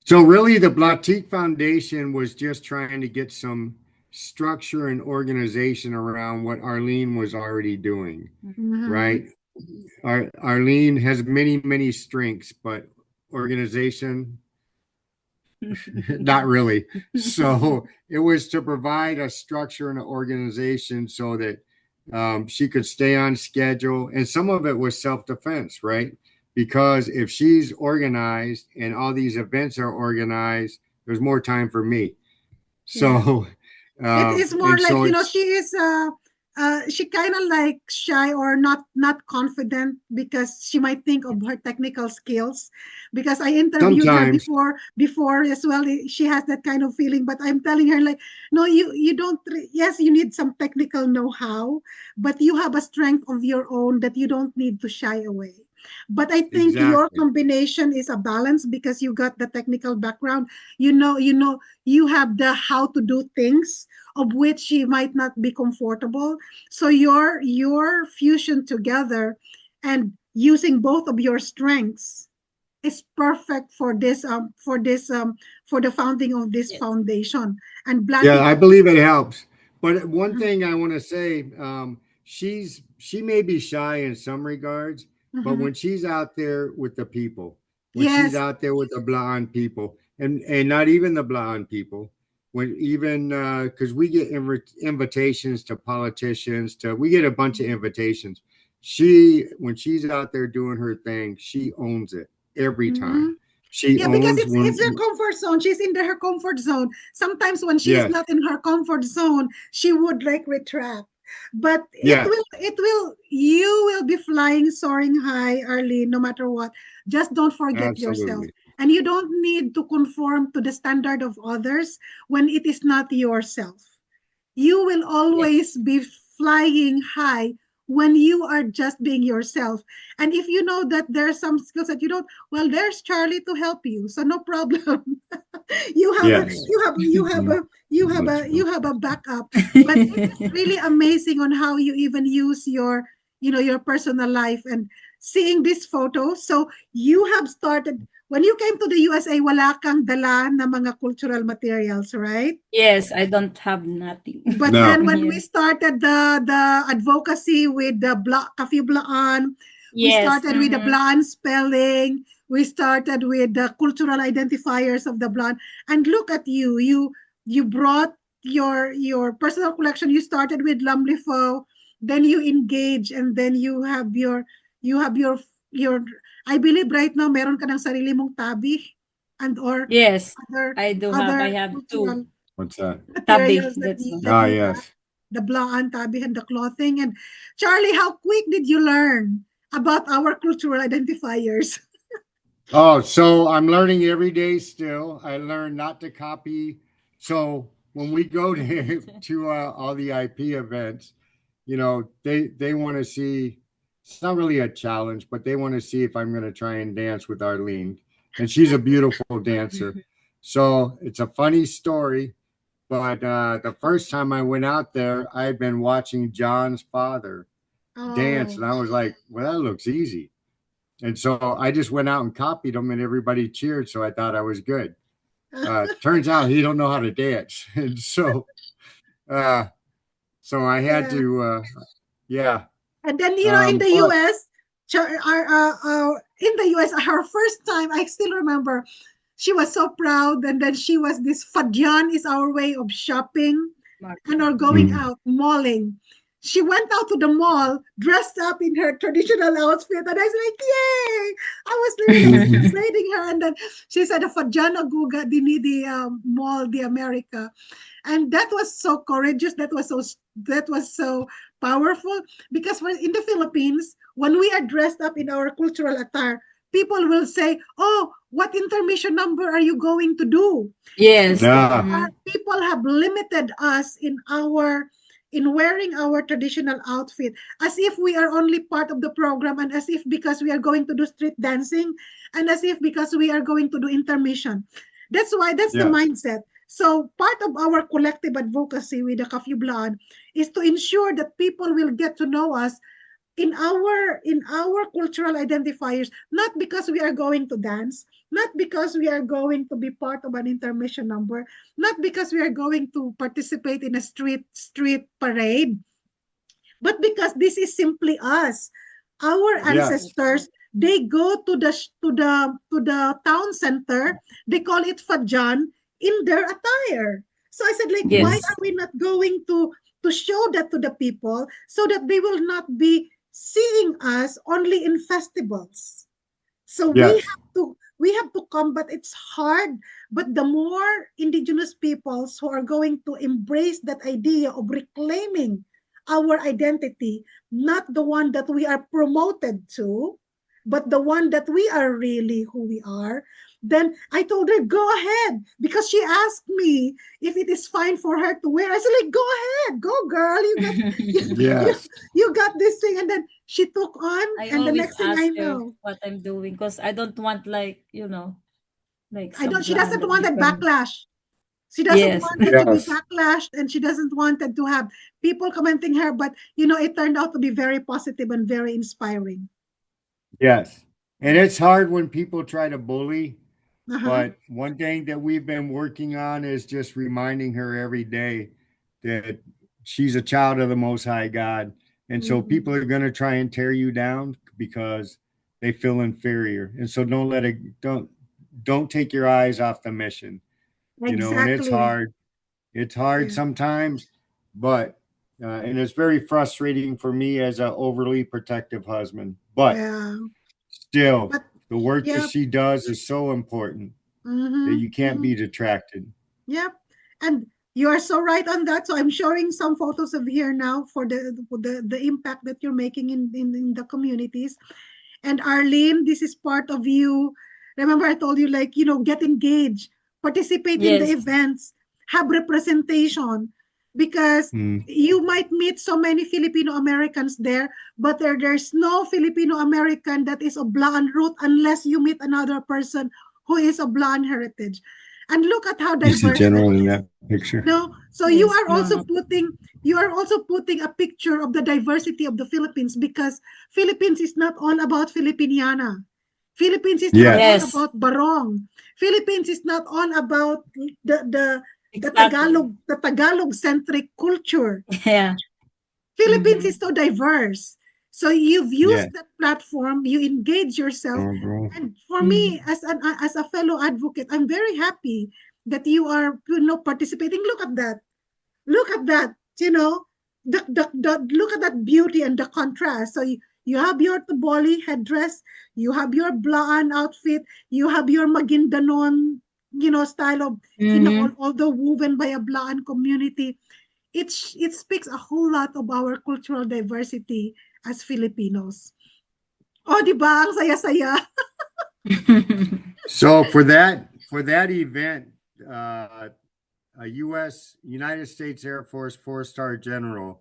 so really, the Blatik Foundation was just trying to get some structure and organization around what Arlene was already doing, Mm-hmm. right? Arlene has many, many strengths, but organization, not really. So it was to provide a structure and an organization so that she could stay on schedule. And some of it was self-defense, right? Because if she's organized and all these events are organized, there's more time for me. Yeah. So, It is more and like, so she kind of like shy or not confident because she might think of her technical skills. Because I interviewed her sometimes, before as well. She has that kind of feeling, but I'm telling her like, no, you don't. Yes, you need some technical know-how, but you have a strength of your own that you don't need to shy away. But I think your exactly. combination is a balance because you got the technical background. You have the how to do things of which you might not be comfortable. So your fusion together and using both of your strengths is perfect for the founding of this Yes. foundation. And Yeah, Blatik. I believe it helps. But one thing I want to say, she may be shy in some regards, but Mhm. when she's out there with the people, when she's Yes. out there with the blonde people, and not even the blonde people, when even because we get invitations to politicians, to we get a bunch of invitations. She when she's out there doing her thing, she owns it every time. Mhm. She Yeah, because owns it's her when comfort zone. She's in her comfort zone. Sometimes when she is yes, not in her comfort zone, she would like retract. But yes, you will be flying, soaring high, Arlene, no matter what. Just don't forget yourself. absolutely. And you don't need to conform to the standard of others when it is not yourself. You will Yes. always be flying high when you are just being yourself. And if you know that there are some skills that you don't, well, there's Charlie to help you. So no problem. you have a Yes. you have you have Mm, a you have let's a go. you have a backup. But it is really amazing on how you even use your personal life and seeing this photo. So you have started when you came to the USA, wala kang dala na mga cultural materials, right? Yes, I don't have nothing. But No. then when we Yes. started the advocacy with the Cafe Blaan, we Yes. started with the Blaan spelling, we started with the cultural identifiers of the Blaan, and look at you, you brought your personal collection. You started with Lamlifo, then you engage, and then you have your I believe right now meron ka ng sarili mong tabi and or Yes. other I do have. I other have two cultural What's that? tabi. materials that That's you all. that Ah, you have, yes. the blaan tabi and the clothing. And Charlie, how quick did you learn about our cultural identifiers? Oh, so I'm learning every day still. I learn not to copy. So when we go to all the IP events, they want to see. It's not really a challenge, but they want to see if I'm going to try and dance with Arlene, and she's a beautiful dancer. So it's a funny story. But the first time I went out there, I had been watching John's father dance, Oh. and I was like, "Well, that looks easy." And so I just went out and copied them, and everybody cheered. So I thought I was good. Turns out he don't know how to dance, and uh, so I had Yeah. to, yeah. And then in the But US, in the US, her first time, I still remember, she was so proud, and then she was this Fadyan is our way of shopping and or going mm, out malling. She went out to the mall dressed up in her traditional outfit, and I was like, "Yay!" I was really celebrating her, and then she said, "Fadyan aguga dinidi mall di America," and that was so courageous. That was so powerful because in the Philippines, when we are dressed up in our cultural attire, people will say, "Oh, what intermission number are you going to do?" Yes. yeah, People have limited us in wearing our traditional outfit as if we are only part of the program, and as if because we are going to do street dancing, and as if because we are going to do intermission. That's the yes, mindset. So part of our collective advocacy with the Kafyu Blood is to ensure that people will get to know us in our cultural identifiers, not because we are going to dance, not because we are going to be part of an intermission number, not because we are going to participate in a street parade, but because this is simply us. Our Yes. ancestors, they go to the town center. They call it fajan in their attire. So I said, like, why Yes. are we not going to show that to the people so that they will not be seeing us only in festivals? So Yes. we have to combat. It's hard, but the more indigenous peoples who are going to embrace that idea of reclaiming our identity, not the one that we are promoted to, but the one that we are really who we are, then I told her, go ahead, because she asked me if it is fine for her to wear. I said, like, go ahead, go girl, Yes. you got this thing. And then she took on, I and the always next thing ask I her know, what I'm doing because I don't want like, like I don't. She sablan doesn't that want that different. backlash. She doesn't Yes. want it to be Yes. backlashed, and she doesn't want it to have people commenting her. But it turned out to be very positive and very inspiring. Yes. And it's hard when people try to bully, Uh-huh. but one thing that we've been working on is just reminding her every day that she's a child of the Most High God. And so people Mhm. are going to try and tear you down because they feel inferior. And so don't take your eyes off the mission, and it's Exactly. hard. It's hard Yeah. sometimes, but and it's very frustrating for me as an overly protective husband. But Yeah. still, But the work that yeah. she does is so important that Mm-hmm. you can't Mm-hmm. be detracted. Yep. And you are so right on that. So I'm showing some photos of here now for the impact that you're making in the communities. And Arlene, this is part of you. Remember, I told you, like, get engaged, participate in the Yes. events, have representation, because Mm. you might meet so many Filipino Americans there, but there's no Filipino American that is of Blaan root unless you meet another person who is of Blaan heritage. And look at how You see diverse that General in is. that picture? No, so Yes, ma'am. you are also putting a picture of the diversity of the Philippines, because Philippines is not all about Filipiniana. Philippines is not Yes. all Yes. about Barong. Philippines is not all about Exactly. The Tagalog centric culture. Yeah. Philippines Mm-hmm. is so diverse. So you've Yes. used that platform, you engage yourself, Oh, bro. and for me, Mm-hmm. as a fellow advocate, I'm very happy that you are participating. Look at that. Look at that. Look at that beauty and the contrast. So you have your Tuboli headdress, you have your Blaan outfit, you have your Maguindanon, style of, Mm-hmm. although woven by a Blaan community. It speaks a whole lot of our cultural diversity as Filipinos. Oh, di ba? Ang saya-saya. So for that event, a U.S. United States Air Force 4-star general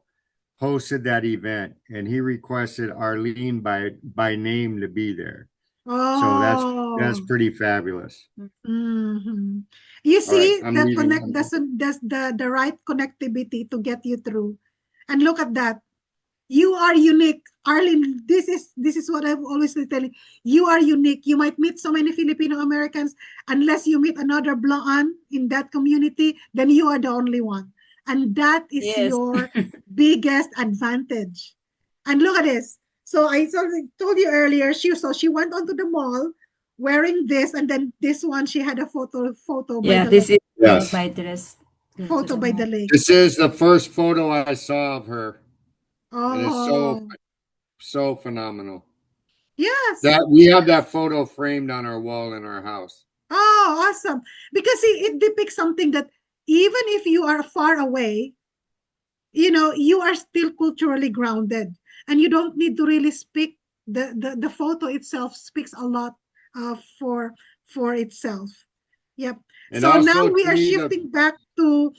hosted that event, and he requested Arlene by name to be there. So that's Oh. pretty fabulous. Mhm. You All right, see I'm the leaving. connect the right connectivity to get you through. And look at that. You are unique. Arlene, this is what I've always been telling. You are unique. You might meet so many Filipino Americans. Unless you meet another Blaan in that community, then you are the only one. And that is Yes. your biggest advantage. And look at this. So I told you earlier, she went onto the mall wearing this, and then this one she had a photo by Yeah, the this lake. is Yes. my dress. Go to Photo the by the mall. lake. This is the first photo I saw of her, and it's Oh, so phenomenal. yes. That we have that photo framed on our wall in our house. Oh, awesome. Because see, it depicts something that even if you are far away, you are still culturally grounded, and you don't need to really speak. The photo itself speaks a lot for itself. Yep. And So now also we to are me, shifting back to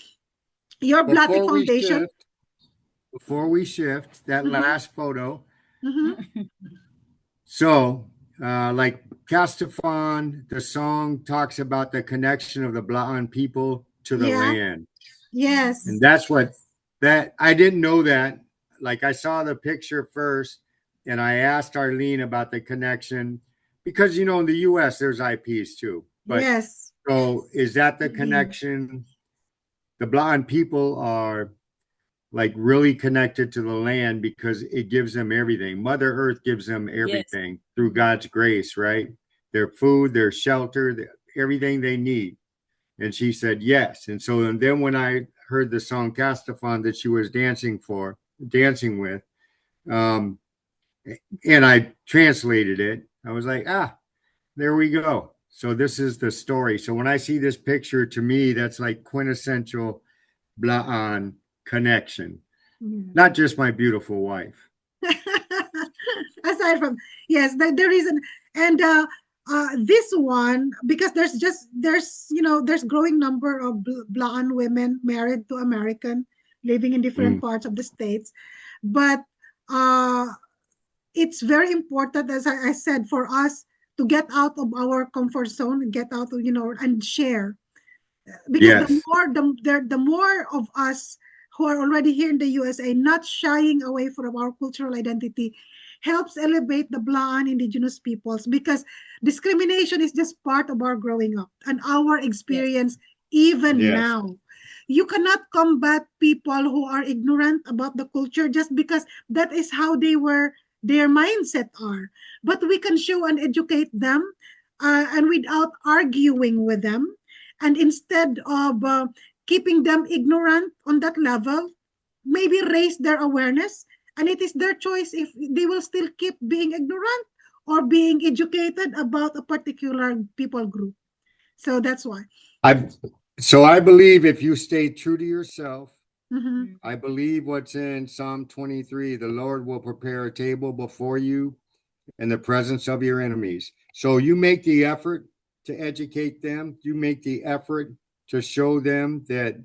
your Blatic before we Foundation. shift, before we shift, that Mm-hmm, last photo. mm-hmm. So, like Castafon, the song talks about the connection of the Blaan people to the Yeah. land. And Yes. that's that I didn't know that. Like I saw the picture first and I asked Arlene about the connection because in the US there's IPs too. But Yes. so is that the Indeed. connection? The Blaan people like really connected to the land because it gives them everything. Mother Earth gives them everything through God's grace, right? Their food, their shelter, everything they need. And she said yes. And so and then when I heard the song Castafon that she was dancing with, and I translated it, I was like, there we go. So this is the story. So when I see this picture, to me, that's like quintessential Blaan connection. Not just my beautiful wife. Aside from, yes, the reason, and this one, because there's growing number of Blaan women married to American living in different parts of the states, but it's very important, as I said, for us to get out of our comfort zone, get out of, and share, because the more of us who are already here in the USA, not shying away from our cultural identity, helps elevate the Blaan indigenous peoples, because discrimination is just part of our growing up and our experience even now. You cannot combat people who are ignorant about the culture just because that is how their mindset are. But we can show and educate them, and without arguing with them. And instead of keeping them ignorant on that level, maybe raise their awareness. And it is their choice if they will still keep being ignorant or being educated about a particular people group. So that's why. I believe if you stay true to yourself, I believe what's in Psalm 23, the Lord will prepare a table before you in the presence of your enemies. So you make the effort to educate them. You make the effort to show them that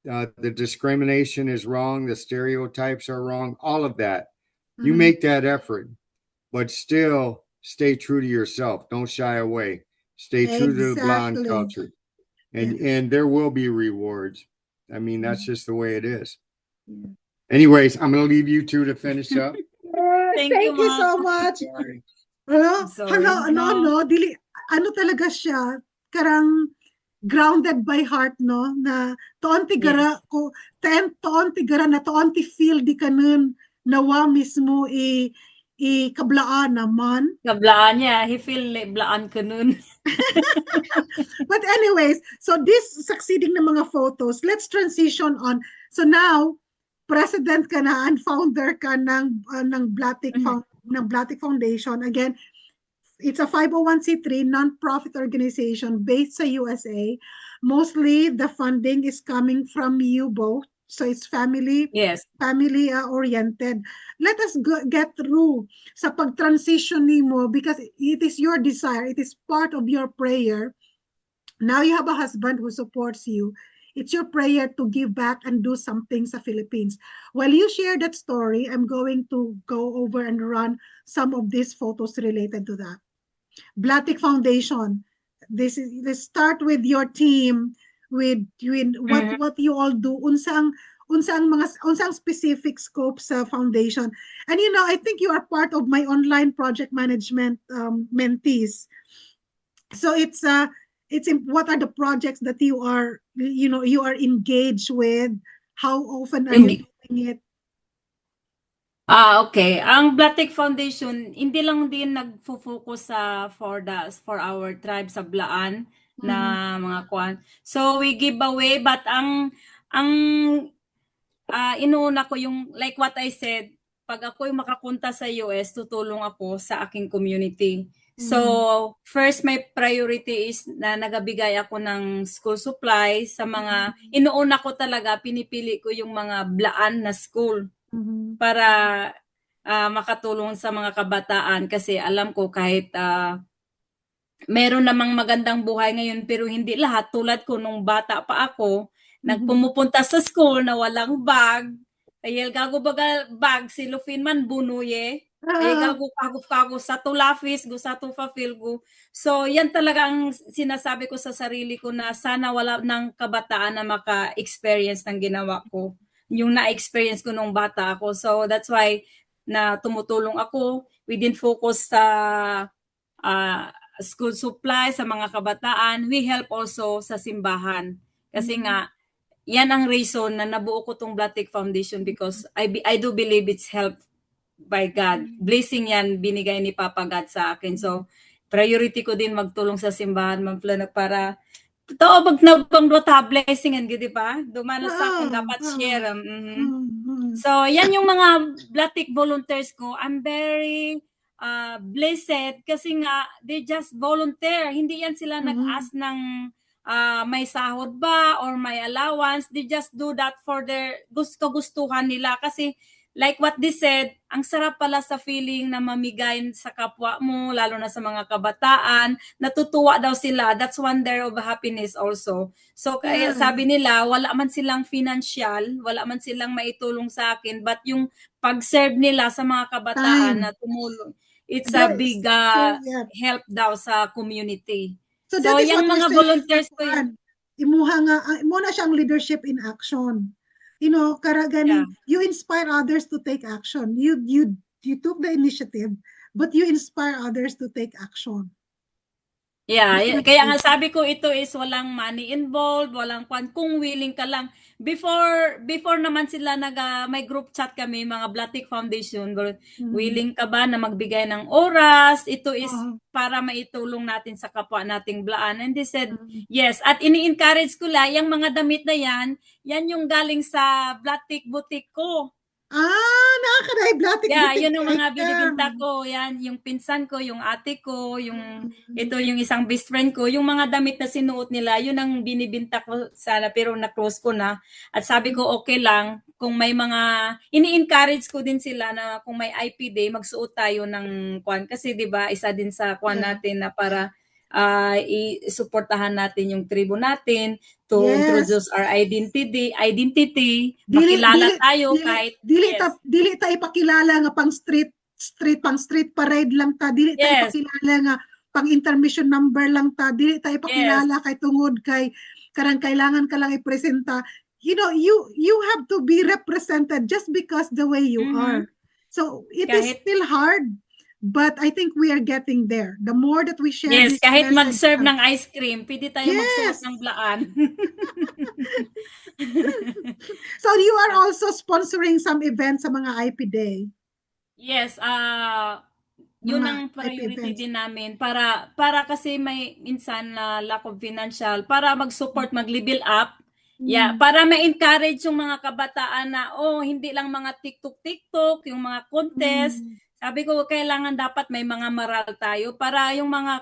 the discrimination is wrong, the stereotypes are wrong, all of that. You make that effort, but still stay true to yourself. Don't shy away. Stay true to the Blaan culture. And there will be rewards. I mean, that's just the way it is. Anyways, I'm going to leave you two to finish up. Thank you so much. Dili, ano talaga siya, karang grounded by heart, no, na toon tigara ko, toon tigara na toon ti feel di kanun nawa mismo kablaan naman. Kablaan niya, he feel blaan kanun. But anyways, so this succeeding na mga photos, let's transition on. So now, president ka na and founder ka ng Blatik Foundation. Again, it's a 501c3 non-profit organization based sa USA. Mostly the funding is coming from you both. So it's family oriented. Let us get through sa pag-transition nimo, because it is your desire, it is part of your prayer. Now you have a husband who supports you. It's your prayer to give back and do something sa Philippines. While you share that story, I'm going to go over and run some of these photos related to that. Blatik Foundation. Let's start with your team, with what you all do. Unsang specific scope sa foundation. And I think you are part of my online project management mentees. So it's what are the projects that you are engaged with? How often are you doing it? Okay. Ang Blatik Foundation, hindi lang din nagfo-focus for our tribe sa Blaan na mga kwan. So we give away, but ang inuuna ko yung, like what I said, pag ako yung makapunta sa US, tutulong ako sa aking community. So, first, my priority is na nagabigay ako ng school supplies sa mga, inuuna ko talaga, pinipili ko yung mga Blaan na school para makatulong sa mga kabataan, kasi alam ko kahit meron namang magandang buhay ngayon, pero hindi lahat. Tulad ko nung bata pa ako, nagpumupunta sa school na walang bag, ay gago baga bag, silufin man bunuye, ay gago kago sa tulafis, go sa tufafil go. So yan talaga ang sinasabi ko sa sarili ko, na sana wala ng kabataan na maka-experience ng ginawa ko, yung na-experience ko nung bata ako. So that's why na tumutulong ako. We didn't focus sa school supply sa mga kabataan. We help also sa simbahan. Kasi nga, yan ang reason na nabuo ko tong Blatic Foundation because I do believe it's helped by God. Blessing yan, binigay ni Papa God sa akin. So, priority ko din magtulong sa simbahan, Ma'am Flan, para totoo pag nabangdota blessing and di ba? Dumana sa akong dapat share. So, yan yung mga Blatic volunteers ko. I'm very blessed kasi nga they just volunteer. Hindi yan sila nag-ask ng may sahod ba or may allowance. They just do that for their gusto-gustuhan nila kasi like what they said, ang sarap pala sa feeling na mamigay sa kapwa mo, lalo na sa mga kabataan. Natutuwa daw sila. That's wonder of happiness also. So, kaya sabi nila, wala man silang financial, wala man silang maitulong sa akin, but yung pag-serve nila sa mga kabataan na tumulong, it's a big help daw sa community. So that is yung what mga volunteers ko yun. Imuha na siyang leadership in action. You know, karaganing you inspire others to take action. You took the initiative, but you inspire others to take action. Yeah, kaya nga sabi ko ito is walang money involved, walang kung willing ka lang. Before naman sila may group chat kami mga Blatic Foundation, willing ka ba na magbigay ng oras? Ito is para maitulong natin sa kapwa nating Blaan. And they said, yes. At ini-encourage ko lang, yung mga damit na yan yung galing sa Blatic boutique ko. Nakakadaig Blatic boutique. Yun yung mga binibinta ko. Yan, yung pinsan ko, yung ate ko, ito yung isang best friend ko. Yung mga damit na sinuot nila, yun ang binibinta ko sana pero na-close ko na. At sabi ko, okay lang. Kung may mga, ini-encourage ko din sila na kung may IP day, magsuot tayo ng kwan. Kasi di ba isa din sa kwan natin na para i-suportahan natin yung tribo natin to introduce our identity, makilala tayo kahit dili ta ipakilala nga pang street parade lang ta, dili ta ipakilala nga pang intermission number lang ta, dili ta ipakilala kay tungod kay karang kailangan ka lang ipresenta. You know, you have to be represented just because the way you are. So it is still hard. But I think we are getting there. The more that we share this kahit mag-serve ng ice cream, pwede tayo magsuot ng Blaan. So you are also sponsoring some events sa mga IP Day? Yes, yun ang priority din namin para kasi may minsan na lack of financial para mag-support, mag-level up. Para ma-encourage yung mga kabataan na hindi lang mga TikTok, yung mga contest. Sabi ko kailangan dapat may mga maral tayo para yung mga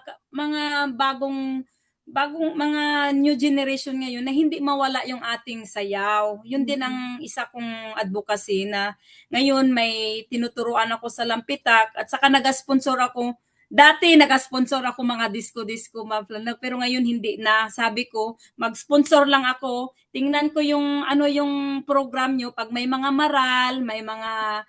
bagong mga new generation ngayon na hindi mawala yung ating sayaw. Yun din ang isa kong advocacy na ngayon may tinuturuan ako sa Lampitak at saka nag-sponsor ako. Dati nag-sponsor ako mga disco pero ngayon hindi na. Sabi ko, mag-sponsor lang ako. Tingnan ko yung yung program nyo pag may mga maral, may mga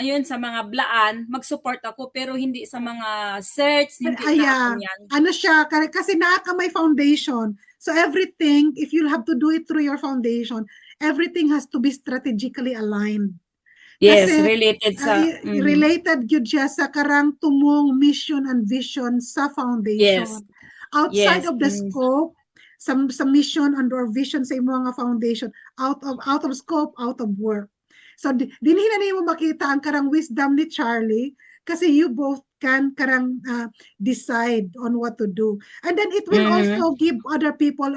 ayun sa mga Blaan, mag-support ako pero hindi sa mga search, hindi na ako yan. Ano siya, kasi may foundation. So everything, if you have to do it through your foundation, everything has to be strategically aligned. Yes, kasi, related sa related yun siya sa karang tumong mission and vision sa foundation. Outside of the scope, some mission and or vision sa imong nga foundation, out of scope, out of work. So dinhi na nimo makita ang karang wisdom ni Charlie kasi you both can karang decide on what to do. And then it will also give other people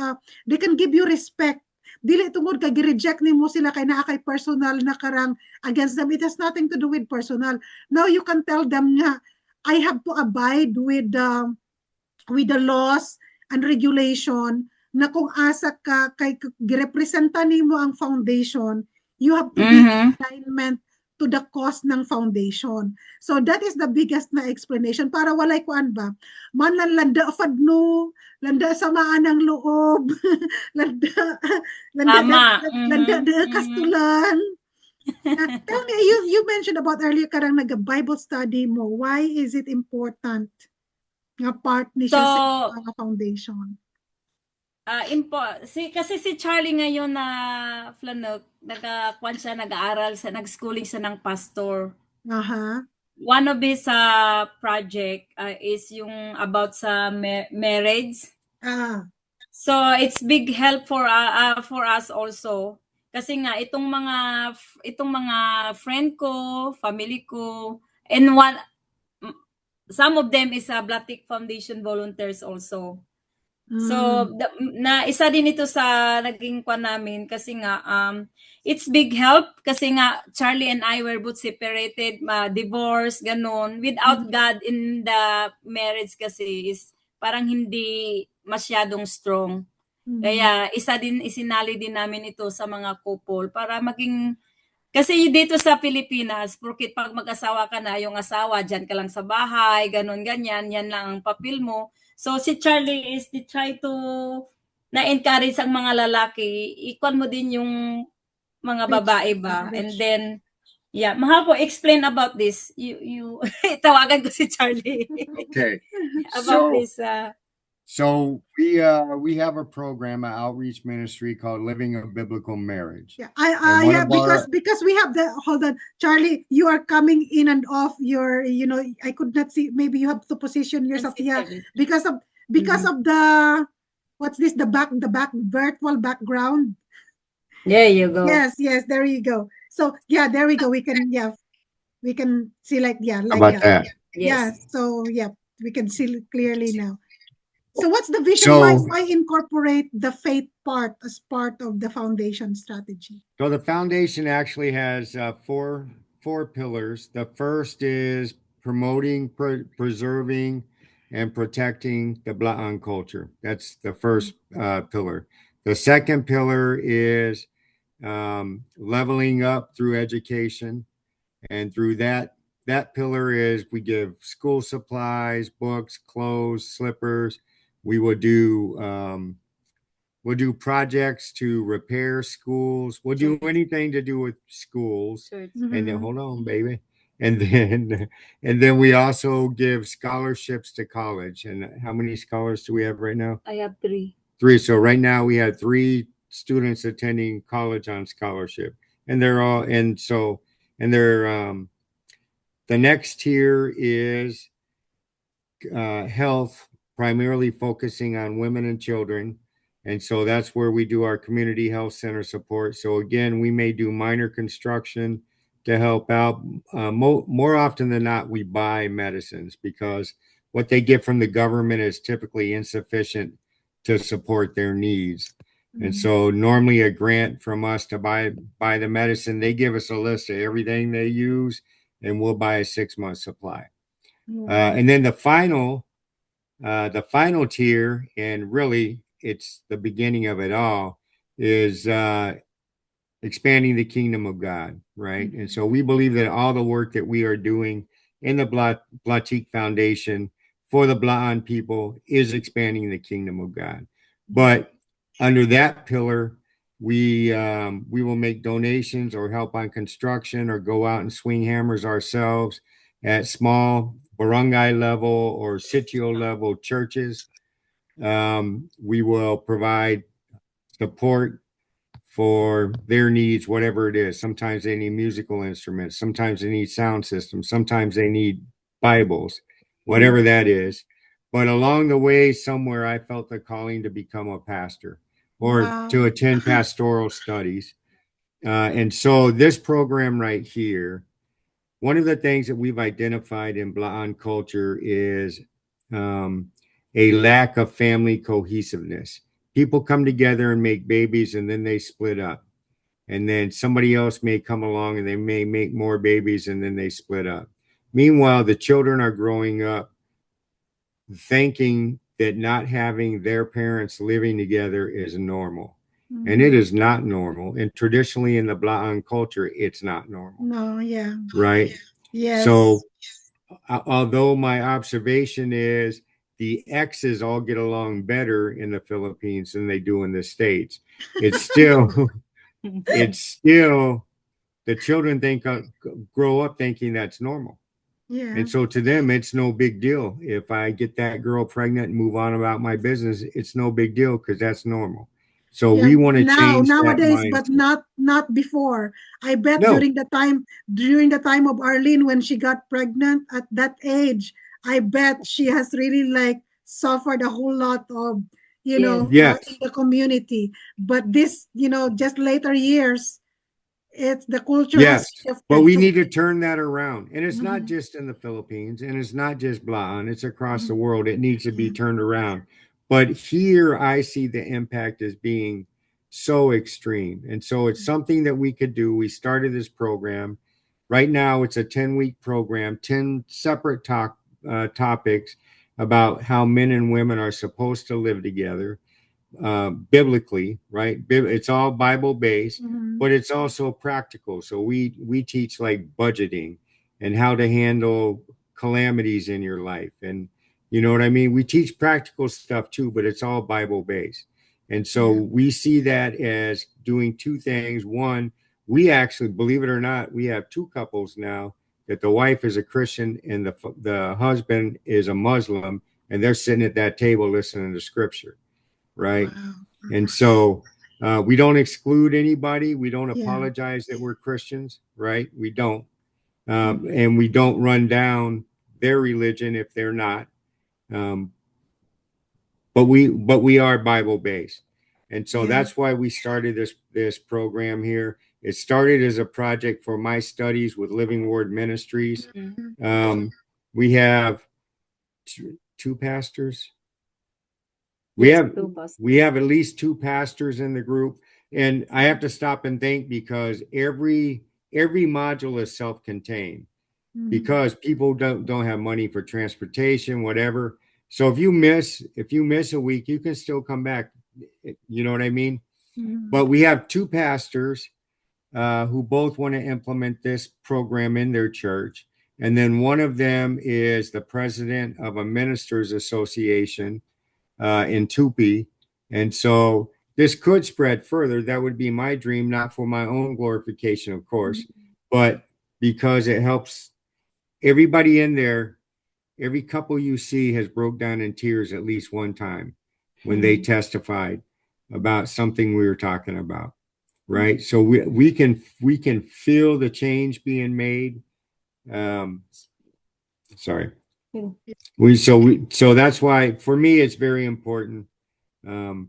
they can give you respect. Dili tungod kay gi-reject nimo sila kay naa kay personal na karang against them. It has nothing to do with personal. Now you can tell them nga I have to abide with the laws and regulation na kung asa ka kay girepresenta nimo ang foundation, you have to be in alignment to the cause ng foundation. So that is the biggest na explanation para walay kuan ba. Man landa fadno, landa samaan ng loob, landa kastulan. Tell me, you mentioned about earlier karang nag-Bible study mo. Why is it important nga part ni siya sa mga foundation? Kasi si Charlie ngayon na Flanok, nag-aaral nag-schooling siya ng pastor. One of his project is yung about sa marriage. So it's big help for us also. Kasi nga itong mga friend ko, family ko, and some of them is Blatik Foundation volunteers also. So isa din ito sa naging kwan namin kasi nga it's big help kasi nga Charlie and I were both separated, divorced, ganun. Without God in the marriage kasi is parang hindi masyadong strong. Kaya isinali din namin ito sa mga couple para maging kasi dito sa Pilipinas, porket pag mag-asawa ka na, yung asawa, dyan ka lang sa bahay, ganun, ganyan, yan lang ang papel mo. So, si Charlie is to try to na-encourage ang mga lalaki, ikon mo din yung mga babae ba. And then, yeah, mahal po, explain about this. You tawagan ko si Charlie. Okay. About this. So we have a program, an outreach ministry called Living a Biblical Marriage. Yeah, because we have the hold on, Charlie, you are coming in and off your, I could not see. Maybe you have to position yourself here because of the what's this the virtual background. There you go. Yes, there you go. So yeah, there we go. We can see like that. Yes. So yeah, we can see clearly now. So what's the vision? Why incorporate the faith part as part of the foundation strategy? So the foundation actually has four pillars. The first is promoting, preserving, and protecting the Blaan culture. That's the first pillar. The second pillar is leveling up through education. And through that pillar is we give school supplies, books, clothes, slippers. We will do projects to repair schools. We'll do anything to do with schools. And then hold on, baby. And then we also give scholarships to college. And how many scholars do we have right now? I have 3. 3. So right now we have 3 students attending college on scholarship. And they're all the next tier is health, primarily focusing on women and children. And so that's where we do our community health center support. So again, we may do minor construction to help out. More often than not, we buy medicines because what they get from the government is typically insufficient to support their needs. And so normally a grant from us to buy the medicine, they give us a list of everything they use and we'll buy a 6-month supply. And then the final tier, and really it's the beginning of it all, is expanding the kingdom of God, right? And so we believe that all the work that we are doing in the Blatik Foundation for the Blaan people is expanding the kingdom of God. But under that pillar, we will make donations or help on construction or go out and swing hammers ourselves at small barangay level or sitio level churches. We will provide support for their needs, whatever it is. Sometimes they need musical instruments. Sometimes they need sound systems. Sometimes they need Bibles, whatever that is. But along the way, somewhere I felt the calling to become a pastor or to attend pastoral studies. And so this program right here, one of the things that we've identified in Blaan culture is a lack of family cohesiveness. People come together and make babies and then they split up. And then somebody else may come along and they may make more babies and then they split up. Meanwhile, the children are growing up thinking that not having their parents living together is normal. And it is not normal. And traditionally in the Blaan culture, it's not normal. No, yeah. Right? Yes. So although my observation is the exes all get along better in the Philippines than they do in the States, it's still the children grow up thinking that's normal. Yeah. And so to them, it's no big deal. If I get that girl pregnant and move on about my business, it's no big deal because that's normal. So we want to change nowadays, that but not before. I bet during the time of Arlene when she got pregnant at that age, I bet she has really like suffered a whole lot of Yes. in Yes, the community. But this, just later years, the culture has yes. But shifted. we So, need to turn that around. And it's not mhm, just in the Philippines and it's not just Blaan, it's across mhm, the world. It needs to be yeah, turned around. But here I see the impact as being so extreme. And so it's something that we could do. We started this program. Right now, it's a 10-week program, 10 separate topics about how men and women are supposed to live together biblically, right? It's all Bible based, mhm, but it's also practical. So we teach like budgeting and how to handle calamities in your life, and you know what I mean. We teach practical stuff too, but it's all Bible based. And so yeah, we see that as doing two things. One, we actually, believe it or not, we have two couples now that the wife is a Christian and the husband is a Muslim, and they're sitting at that table listening to scripture, right? wow, And so we don't exclude anybody. We don't yeah, apologize that we're Christians, right? We don't. mhm, And we don't run down their religion if they're not. Um, but we are Bible based. And so yeah, that's why we started this program here. It started as a project for my studies with Living Word Ministries. Mhm. Um, we have two pastors. We Yes, have two we pastors. have at least two pastors in the group, and I have to stop and think because every module is self-contained mhm, because people don't have money for transportation, whatever. So if you miss a week, you can still come back. You know what I mean? mhm, But we have two pastors who both want to implement this program in their church. And then one of them is the president of a ministers association in Tupi. And so this could spread further. That would be my dream, not for my own glorification, of course, mhm, but because it helps everybody in there. Every couple you see has broke down in tears at least one time when they Mhm. testified about something we were talking about, mhm, right? So we can feel the change being made. Um, sorry. Yeah. So that's why for me it's very important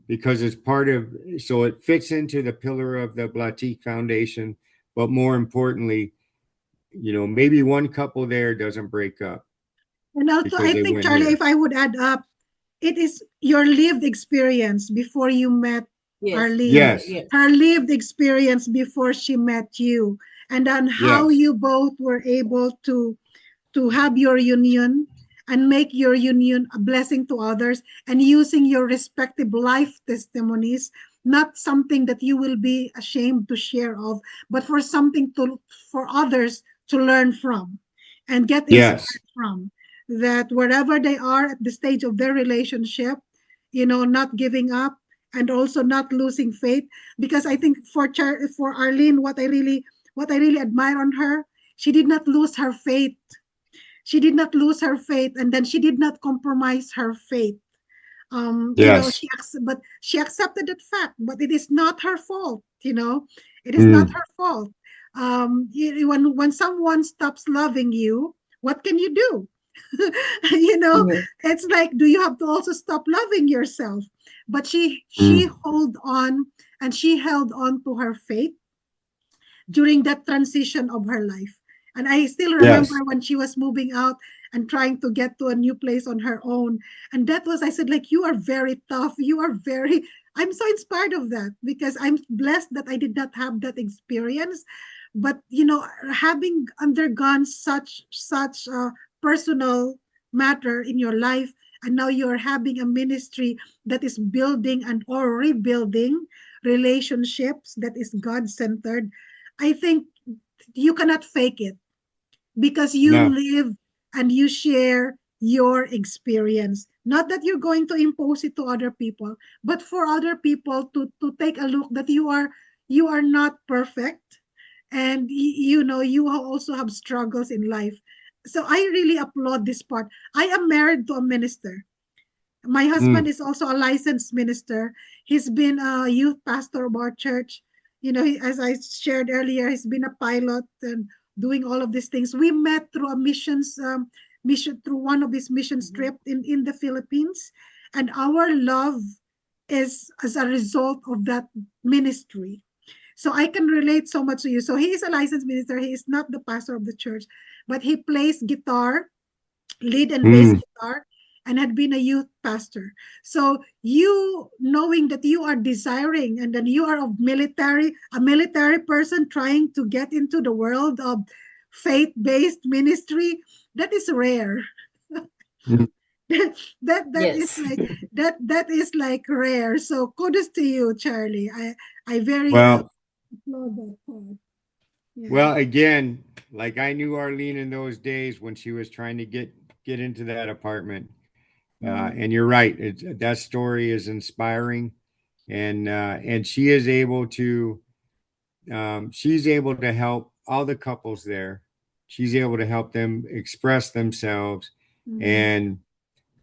because it's part of, so it fits into the pillar of the Blatik Foundation, but more importantly, maybe one couple there doesn't break up And also, because I they think, went Charlie, here. if I would add up, it is your lived experience before you met Yes, Arlene, Yes, yes. her lived experience before she met you, and on how yes, you both were able to have your union and make your union a blessing to others, and using your respective life testimonies, not something that you will be ashamed to share of, but for something to for others to learn from and get yes, inspired from, that wherever they are at the stage of their relationship, not giving up and also not losing faith. Because I think for Arlene, what I really admire on her, she did not lose her faith. She did not lose her faith, and then she did not compromise her faith. yes. But she accepted that fact, but it is not her fault. It is not Mm, her fault. When someone stops loving you, what can you do? you know Yes. it's like, do you have to also stop loving yourself? But she mm, hold on, and she held on to her faith during that transition of her life. And I still remember yes. when she was moving out and trying to get to a new place on her own. And that was, I said, like, you are very tough. I'm so inspired of that, because I'm blessed that I did not have that experience. But, having undergone such a personal matter in your life, and now you're having a ministry that is building and or rebuilding relationships that is God centered. I think you cannot fake it, because you No. live and you share your experience. Not that you're going to impose it to other people, but for other people to take a look that you are not perfect, and you also have struggles in life. So I really applaud this part. I am married to a minister. My husband Mm, is also a licensed minister. He's been a youth pastor of our church. As I shared earlier, he's been a pilot and doing all of these things. We met through a mission through one of his mission Mhm. trips in the Philippines, and our love is as a result of that ministry. So I can relate so much to you. So he is a licensed minister. He is not the pastor of the church, but he plays guitar, lead and bass Mm. guitar, and had been a youth pastor. So you knowing that you are desiring and then you are a military person trying to get into the world of faith-based ministry, that is rare. Mm. That is Yes. like that is like rare. So kudos to you, Charlie. I very Well, applaud that part. Yeah. well, again, like I knew Arlene in those days when she was trying to get into that apartment. And you're right. That story is inspiring, and she is able to she's able to help all the couples there. She's able to help them express themselves, Mhm. and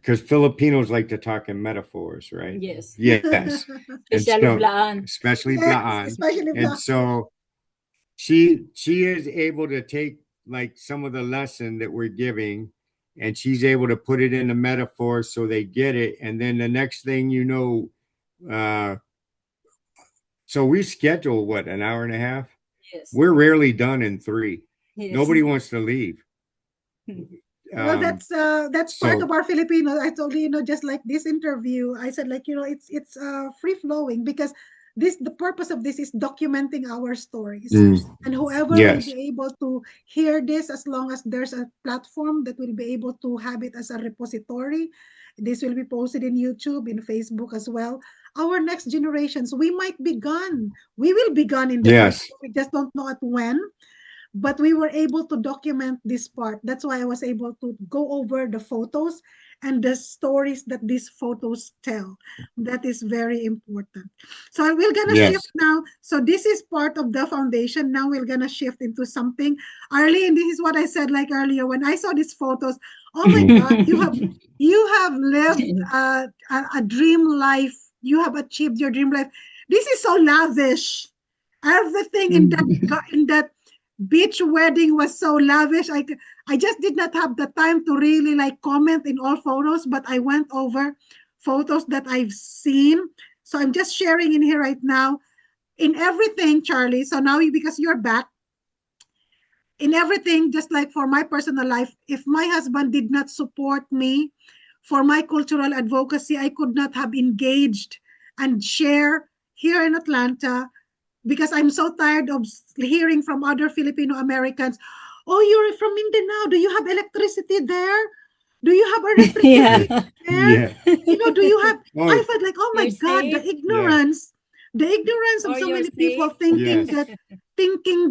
because Filipinos like to talk in metaphors, right? Yes. Yes, and Especially so Blaan. especially Yes, Blaan, especially and black. so she is able to take like some of the lesson that we're giving, and she's able to put it in a metaphor so they get it, and then the next thing you know, uh so we schedule what, an hour and a half. Yes. We're rarely done in 3. Yes. Nobody wants to leave. Well, um that's part of so our Filipino. I told you, just like this interview, I said like, it's free flowing because the purpose of this is documenting our stories. mm, And whoever will yes, be able to hear this, as long as there's a platform that will be able to have it as a repository, this will be posted in YouTube, in Facebook as well. Our next generations, we might be gone. We will be gone in the yes, future. We just don't know at when, but we were able to document this part. That's why I was able to go over the photos and the stories that these photos tell. That is very important. So we're gonna shift yes. now. So this is part of the foundation. Now we're gonna shift into something. Arlene, this is what I said like earlier when I saw these photos. Oh my God, you have lived a dream life. You have achieved your dream life. This is so lavish. Everything in that beach wedding was so lavish. I just did not have the time to really like comment in all photos, but I went over photos that I've seen. So I'm just sharing in here right now in everything, Charlie. So now because you're back, in everything, just like for my personal life, if my husband did not support me for my cultural advocacy, I could not have engaged and share here in Atlanta because I'm so tired of hearing from other Filipino Americans, oh, you're from Mindanao. Do you have electricity there? Do you have a Yeah. refrigerator there? Yeah. Do you have, I Oh, felt like, oh my You're God, the safe yeah, ignorance, the ignorance of or so you're many people safe. thinking yes,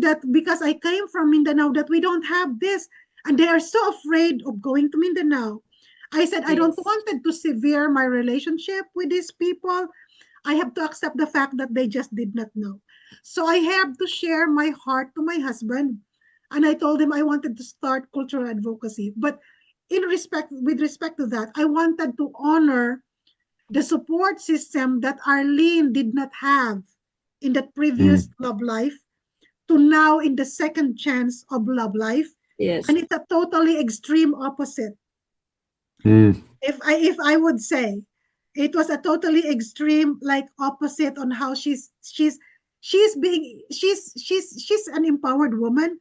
that because I came from Mindanao that we don't have this. And they are so afraid of going to Mindanao. I said, I don't Yes. wanted to sever my relationship with these people. I have to accept the fact that they just did not know. So I have to share my heart to my husband. And I told him I wanted to start cultural advocacy. But with respect to that, I wanted to honor the support system that Arlene did not have in that previous mm, love life to now in the second chance of love life. Yes. And it's a totally extreme opposite. mm, If I would say it was a totally extreme like opposite on how she's an empowered woman,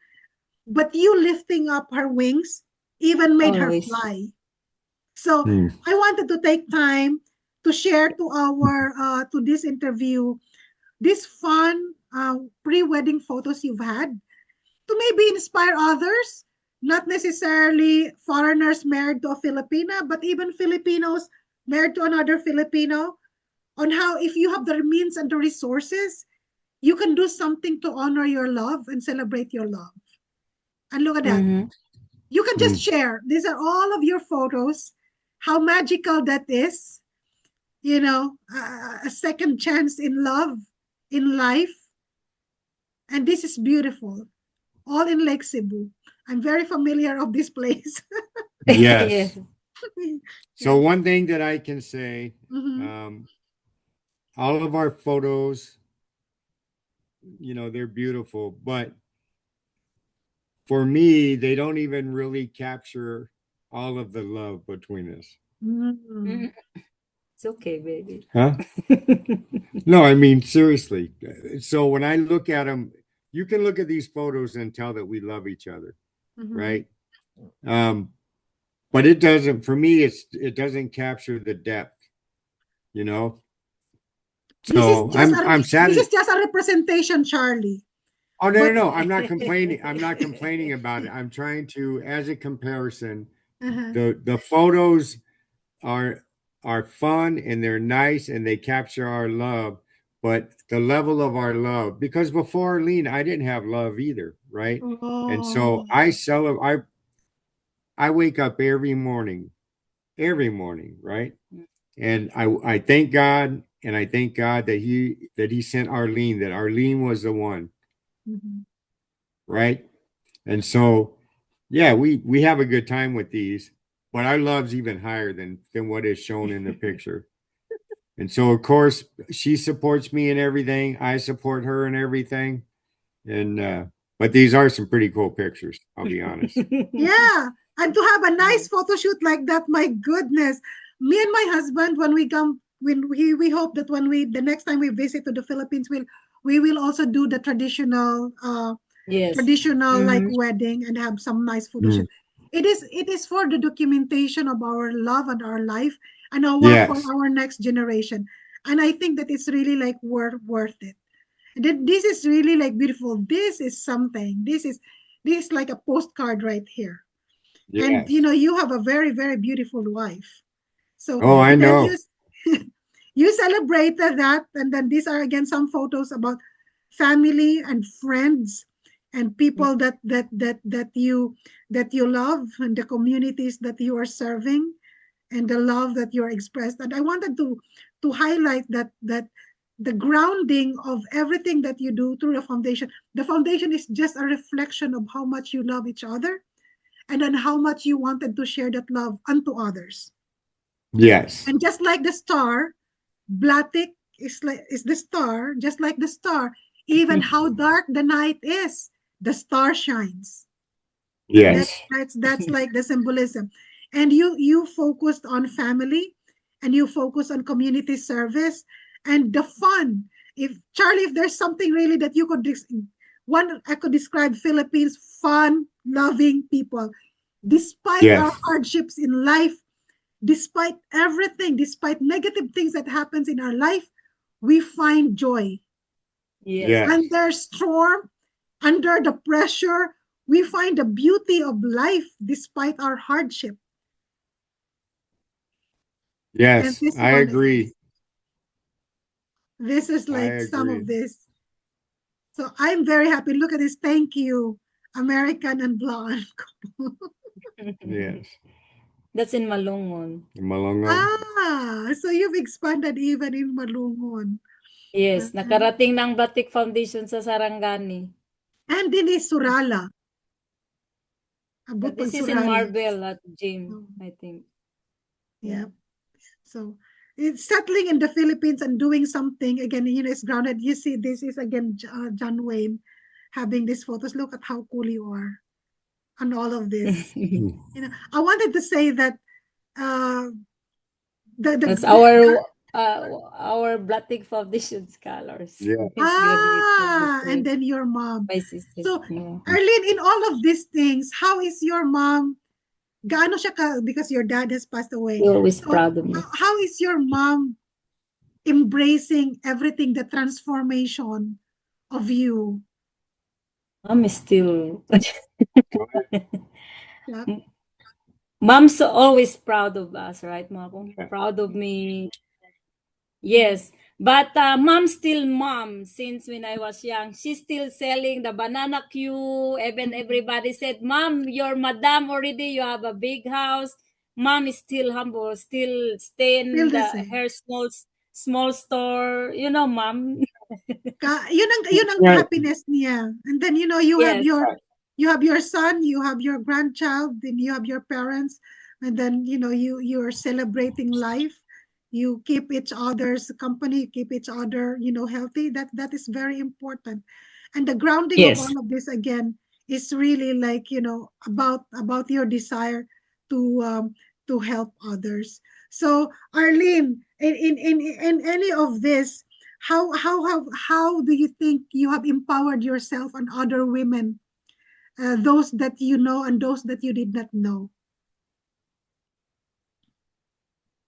but you lifting up her wings even made her Always. fly. So mm, I wanted to take time to share to our to this interview this fun pre-wedding photos you've had to maybe inspire others, not necessarily foreigners married to a Filipina, but even Filipinos married to another Filipino, on how if you have the means and the resources, you can do something to honor your love and celebrate your love. And look at that. Mm-hmm. You can just mm. share. These are all of your photos. How magical that is. A second chance in love, in life. And this is beautiful. All in Lake Cebu. I'm very familiar of this place. Yes. Yes. So Yeah. one thing that I can say, Mm-hmm. um, all of our photos, they're beautiful, but for me, they don't even really capture all of the love between us. Mm-hmm. Mm-hmm. It's okay, baby. Huh? No, I mean, seriously. So when I look at them, you can look at these photos and tell that we love each other, Mhm. right? But it doesn't, for me, it doesn't capture the depth, you know? This is So just a I'm this is sad. just a representation, Charlie. Oh, no, no, But no. I'm not complaining. I'm not complaining about it. I'm trying to, as a comparison, uh-huh. the photos are are fun and they're nice and they capture our love, but the level of our love, because before Arlene, I didn't have love either, right? And so Oh. I wake up every morning, right? And I thank God and I thank God that he sent Arlene, that Arlene was the one, Mhm. right? And so yeah, we have a good time with these, but our love's even higher than what is shown in the picture. And so, of course, she supports me in everything. I support her in everything. And, but these are some pretty cool pictures, I'll be honest. Yeah, and to have a nice photo shoot like that, my goodness. Me and my husband, when we come, when we hope that when we the next time we visit to the Philippines, we will also do the Yes. traditional like Mm-hmm. wedding and have some nice photo Mm, shoot. It is for the documentation of our love and our life and our for yes, our next generation. And I think that it's really like worth it. This is really like beautiful. This is something. This is like a postcard right here. And yes. you have a very, very beautiful wife. So Oh, I and then know. you celebrated that, and then these are again some photos about family and friends and people that you love and the communities that you are serving and the love that you're expressed. And I wanted to highlight that the grounding of everything that you do through the foundation. The foundation is just a reflection of how much you love each other and on how much you wanted to share that love unto others. Yes, And just like the star, Blatik is the star, just like the star. Even how dark the night is, the star shines. That yes, that's like the symbolism. And you focused on family, and you focus on community service and the fun. If Charlie, if there's something really that you could one I could describe Philippines fun, loving people. Despite our yes, hardships in life, despite everything, despite negative things that happens in our life, we find joy. Yes. yes, Under storm, under the pressure, we find the beauty of life despite our hardship. And yes. this I one agree. is, this is I like some of agree. this. So I'm very happy. Look at this. Thank you, American and blonde. Yes. That's in Malungon. Malongo. So you've expanded even in Malungon. Yes, Uh-huh. nakarating ng Batik Foundation sa Sarangani. And din is Surala. Abot But pag this is in Surala. Marbel at Jim, Oh, I think. yeah. So it's settling in the Philippines and doing something again, it's grounded. You see, this is again John Wayne having these photos. Look at how cool you are and all of this. I wanted to say that uh the That's our Batik Foundation scholars. Yeah. It's graduated and before then your mom. my sister. So Yeah. Arlene, in all of these things, how is your mom? Gaano siya ka, because your dad has passed away. You're always So proud of me. how is your mom embracing everything, the transformation of you? Mom is still Yeah. Mom's always proud of us, right, Mom? Proud of me. Yes. But mom's still mom since when I was young. She's still selling the banana queue. Even everybody said, Mom, you're madam already. You have a big house. Mom is still humble, still stay Still in the the same. her small store. You know, Mom. Yun ang Right. happiness niya. And then you have Yes. your son, you have your grandchild, then you have your parents, and then you're celebrating life. You keep each other's company, keep each other, healthy. That is very important. And the grounding of Yes. all of this again is really like, about your desire to help others. So Arlene, in any of this, how do you think you have empowered yourself and other women, those that you know and those that you did not know?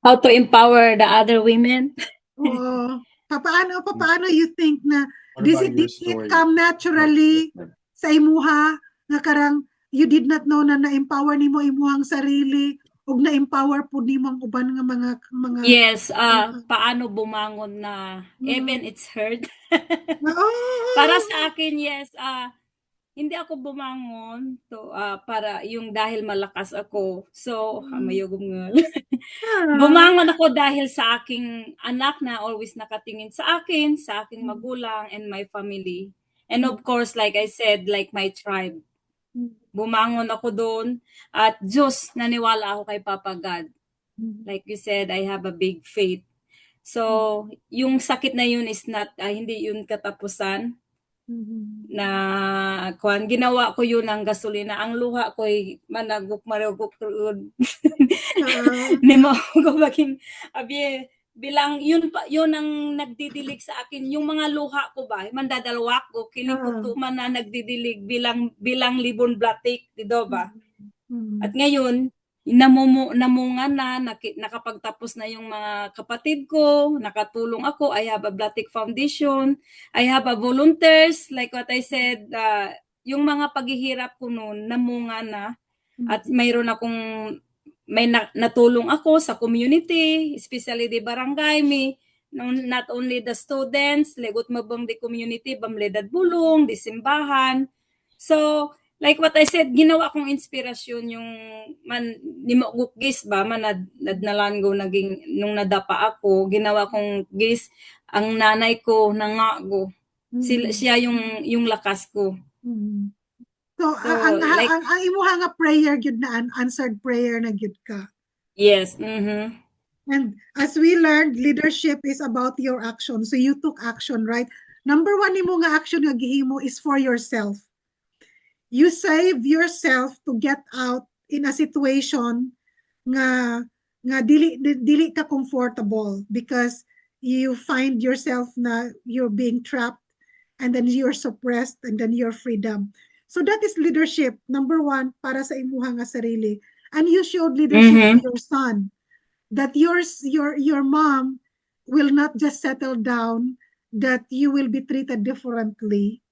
How to empower the other women? Oo. Papaano you think na What about your did it story? come naturally sa imuha nga karang you did not know na na-empower nimo imuhang sarili ug na-empower pud nimo ang uban nga mga Yes, paano bumangon na even it's hurt. Para Oo. sa akin, yes, hindi ako bumangon para yung dahil malakas ako. So, mayugong nga. Bumangon ako dahil sa aking anak na always nakatingin sa akin, sa aking magulang and my family. And of course, like I said, like my tribe. Bumangon ako doon at Diyos, naniwala ako kay Papa God. Like you said, I have a big faith. So, yung sakit na yun is not, hindi yun katapusan. Na ginawa ko yun ng gasolina. Ang luha ko'y managuk maruguk tuod. Nemo ko maging bilang yun ang nagdidilig sa akin. Yung mga luha ko ba, mandadalwak ko, kining puto man na nagdidilig bilang libon blatik, dido ba? At ngayon, namunga na, nakapagtapos na yung mga kapatid ko, nakatulong ako, I have a Blatik Foundation, I have a volunteers, like what I said, yung mga paghihirap ko noon, namunga na, at mayroon akong, natulong ako sa community, especially the barangay, not only the students, legot mabang the community, bamledad bulong, di simbahan. So, like what I said, ginawa kong inspirasyon yung ni gis ba nadnalan go naging nung nadapa ako, ginawa kong gis ang nanay ko nangago. Siya yung lakas ko. So, ang like, imuha nga prayer gyud na answered prayer na gyud ka. Yes. And as we learned, leadership is about your action. So you took action, right? Number one nimo nga action nga gihimo is for yourself. You save yourself to get out in a situation nga dili ka comfortable because you find yourself na you're being trapped and then you're suppressed and then you're freedom. So that is leadership. Number one, para sa imuha nga sarili. And you showed leadership to your son that your mom will not just settle down, that you will be treated differently.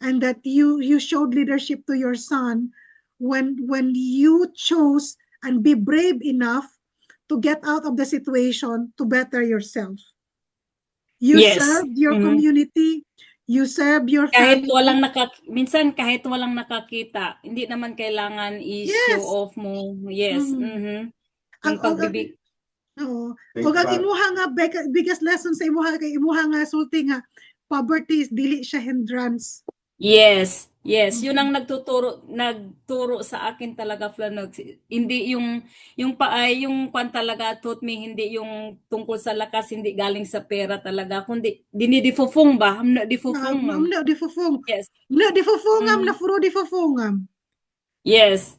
And that you showed leadership to your son when you chose and be brave enough to get out of the situation to better yourself. You served your community, you served your family. Minsan kahit walang nakakita, hindi naman kailangan i-show off mo. Yes. Ang pagbibig. Oo. O ang imuha nga biggest lesson sa imuha kay imuha nga sulti nga poverty is dili siya hindrance. Yes. Yun ang nagturo sa akin talaga, Flanog. Hindi yung kwan talaga taught me, hindi yung tungkol sa lakas, hindi galing sa pera talaga, kundi dinidifufong ba? Hamna difufong. Hamna difufong. Yes. Na difufungam na furo difufungam. Yes.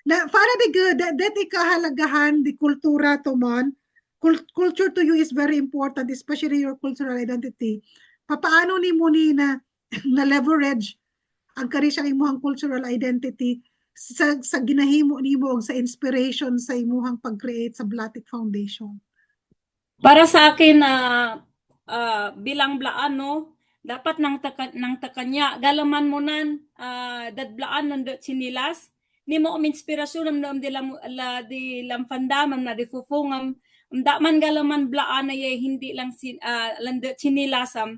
Na para di good that ikahalagahan di kultura to man. Culture to you is very important, especially your cultural identity. Papaano ni mo ni na leverage ang kari sa imuhang cultural identity sa ginahimo nimo og sa inspiration sa imuhang pag-create sa Blatik Foundation? Para sa akin bilang blaan dapat nang takanya galaman mo nan dadblaan nando sinilas nimo inspirasyon nam di lamfandam na di fufungam man galaman blaan na hindi lang lando sinilasam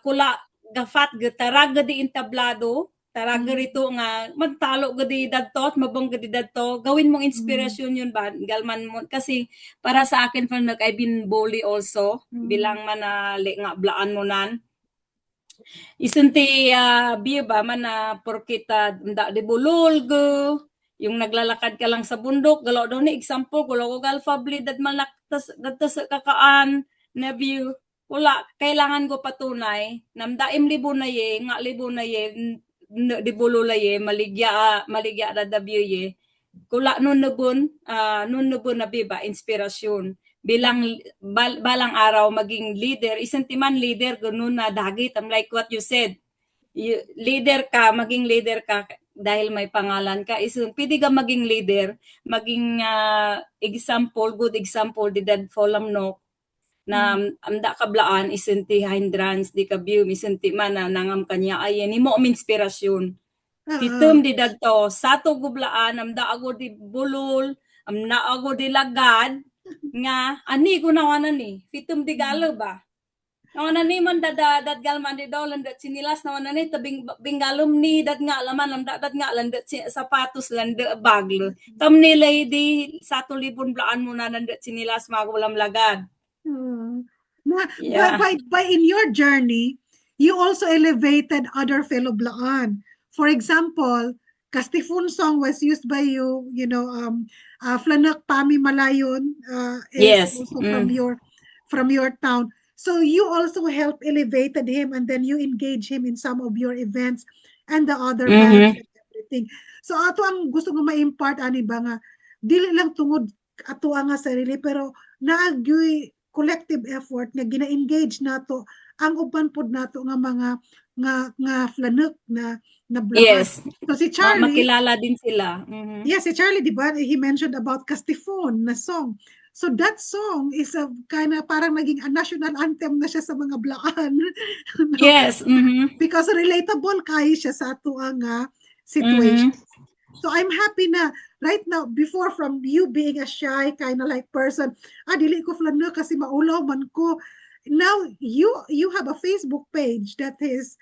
kula gafat tarag di entablado tarag rito nga magtalo gadi dadto at mabang gadi dadto gawin mong inspirasyon yun ba galman mo kasi para sa akin from I've been bully also bilang manali nga blaan mo nan isunti biyo ba man porkita di bulol go yung naglalakad ka lang sa bundok galaw daw ni example galaw ko galfabli dad malaktas kakaan na view wala kailangan ko patunay namdaim libo na ye di bulula ye maligya da ye kula nun nubun na biba inspirasyon bilang balang araw maging leader, isang timan leader ganun na dagit. Like what you said, leader ka, maging leader ka dahil may pangalan ka. Pwede ka maging leader, maging example, good example, di dad folam no, na amda kablaan isinti hindrance di kabium isinti man na nangam kanya ay ni mo inspirasyon. Titum di dadto sato gublaan amda ago di bulol, amna ago di lagad nga ani ko nawanan ni fitum di galo ba. Nawanan ni man dad galman di daw landat sinilas nawanan ni tabing bingalom ni dad nga laman dad nga landat sapatos landat baglo. Tam ni lady 1,000 blaan mo na landat sinilas magulam lagad. Yeah. By in your journey, you also elevated other fellow Blaan. For example, Kastifun song was used by you. Flanak Pami Malayon is also from your town. So you also help elevated him, and then you engage him in some of your events and the other bands and everything. So ato ang gusto nga ma-impart ani ba nga dili lang tungod ato nga sarili pero naagyoy collective effort nga gina-engage nato ang uban pod nato nga mga nga flanuk na Blaan. Yes. So si Charlie makilala din sila. Yes, si Charlie, di ba? He mentioned about Kastifon na song. So that song is a kind of parang naging a national anthem na siya sa mga Blaan. No? Yes. Because relatable kayo siya sa ato ang situation. So I'm happy na right now, before from you being a shy kind of like person, dili ko flano kasi maulaw man ko. Now you have a Facebook page that is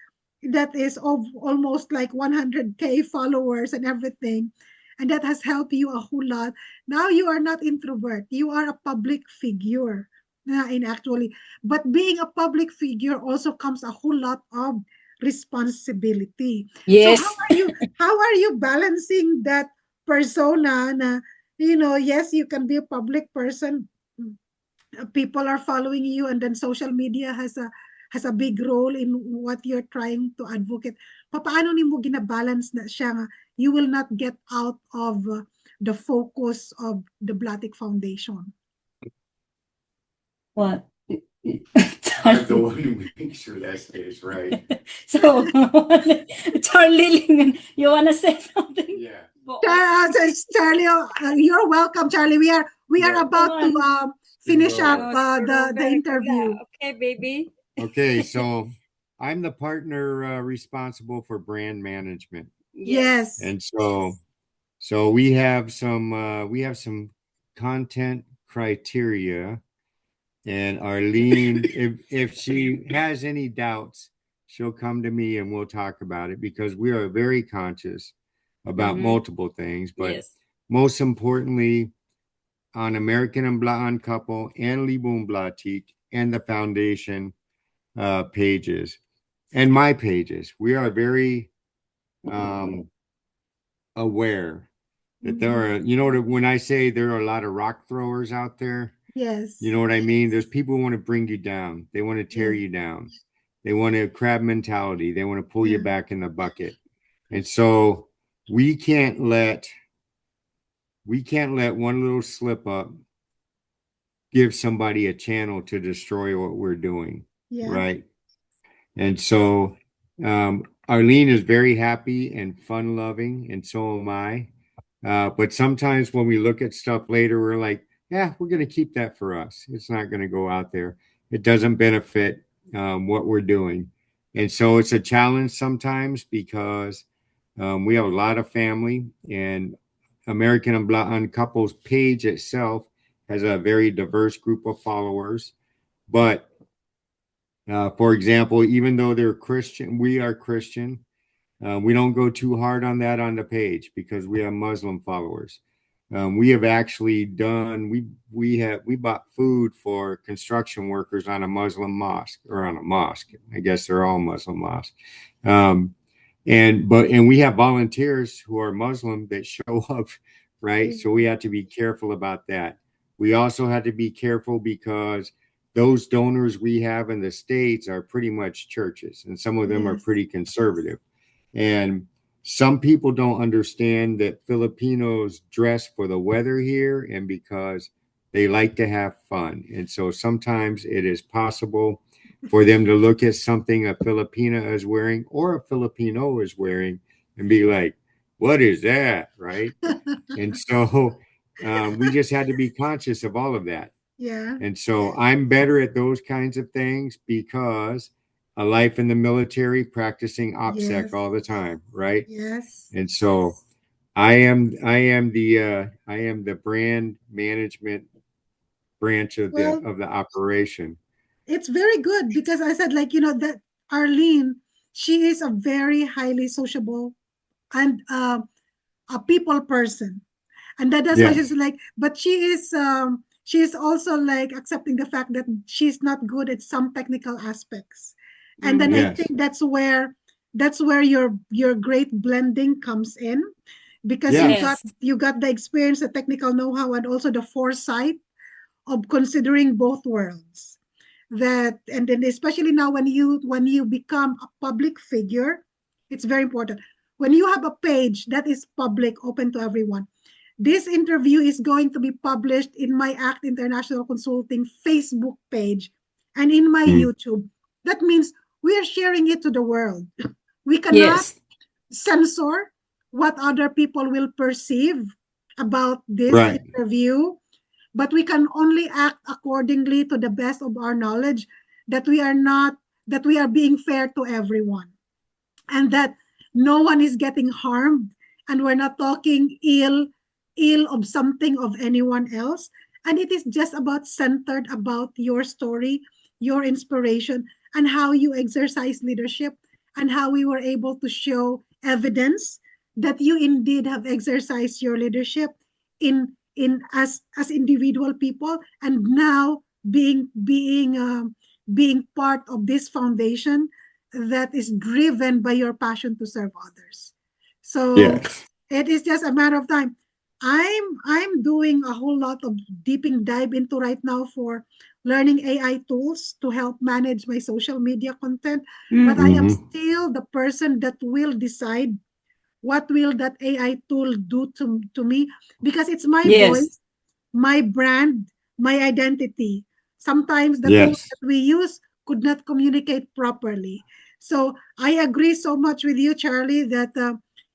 of almost like 100K followers and everything. And that has helped you a whole lot. Now you are not introvert. You are a public figure. But being a public figure also comes a whole lot of responsibility. Yes. So how are you balancing that persona na, yes, you can be a public person. People are following you, and then social media has a big role in what you're trying to advocate. Paano nimo gina-balance na siya nga you will not get out of the focus of the Blatic Foundation? What? I'm the one who makes sure that stays right. So, Charlie, you want to say something? Yeah. Charlie, you're welcome, Charlie. We are about to finish up the interview. Okay, baby. Okay, so I'm the partner responsible for brand management. Yes. And so we have some content criteria, and Arlene, if she has any doubts, she'll come to me and we'll talk about it, because we are very conscious about multiple things, but most importantly, on American and Blaan Couple and Libun Blatik and the foundation pages and my pages, we are very aware that there are, when I say there are a lot of rock throwers out there, yes, you know what I mean? There's people who want to bring you down. They want to tear you down. They want a crab mentality. They want to pull you back in the bucket. And so we can't let one little slip up give somebody a channel to destroy what we're doing. Right. And so Arlene is very happy and fun loving, and so am I. But sometimes when we look at stuff later, we're like, yeah, we're going to keep that for us. It's not going to go out there. It doesn't benefit what we're doing. And so it's a challenge sometimes, because we have a lot of family, and American and Blaan Couples page itself has a very diverse group of followers. But for example, even though they're Christian, we are Christian. We don't go too hard on that on the page, because we have Muslim followers. We have actually done, we bought food for construction workers on a Muslim mosque, or on a mosque. I guess they're all Muslim mosques. And we have volunteers who are Muslim that show up, right? So we have to be careful about that. We also had to be careful because those donors we have in the States are pretty much churches, and some of them are pretty conservative. And some people don't understand that Filipinos dress for the weather here, and because They like to have fun. And so sometimes it is possible for them to look at something a Filipina is wearing or a Filipino is wearing and be like, what is that? Right. And so we just had to be conscious of all of that. Yeah. And so I'm better at those kinds of things because a life in the military, practicing OPSEC Yes. all the time, right? Yes. And so I am the brand management branch of Well, the operation. it's very good because I said, like, that Arlene, she is a very highly sociable and a people person. And that's why she's Yes. like, but she is also like accepting the fact that she's not good at some technical aspects. And then I Mm-hmm. Yes. think that's where your great blending comes in, because you got Yes. Yes. you got the experience, the technical know-how, and also the foresight of considering both worlds. That, and then especially now when you become a public figure, it's very important. When you have a page that is public, open to everyone, this interview is going to be published in my ACT International Consulting Facebook page and in my Mm. YouTube. That means we are sharing it to the world. We cannot Yes. censor what other people will perceive about this Right. interview, but we can only act accordingly to the best of our knowledge, that we are being fair to everyone, and that no one is getting harmed, and we're not talking ill of something of anyone else, and it is just about centered about your story, your inspiration, and how you exercise leadership, and how we were able to show evidence that you indeed have exercised your leadership in as individual people, and now being part of this foundation that is driven by your passion to serve others. So Yes. it is just a matter of time. I'm doing a whole lot of deeping dive into right now for learning AI tools to help manage my social media content. But I Mm-hmm. am Mm-hmm. still the person that will decide what will that AI tool do to me, because it's my Yes. voice, my brand, my identity. Sometimes the tools Yes. that we use could not communicate properly. So I agree so much with you, Charlie, that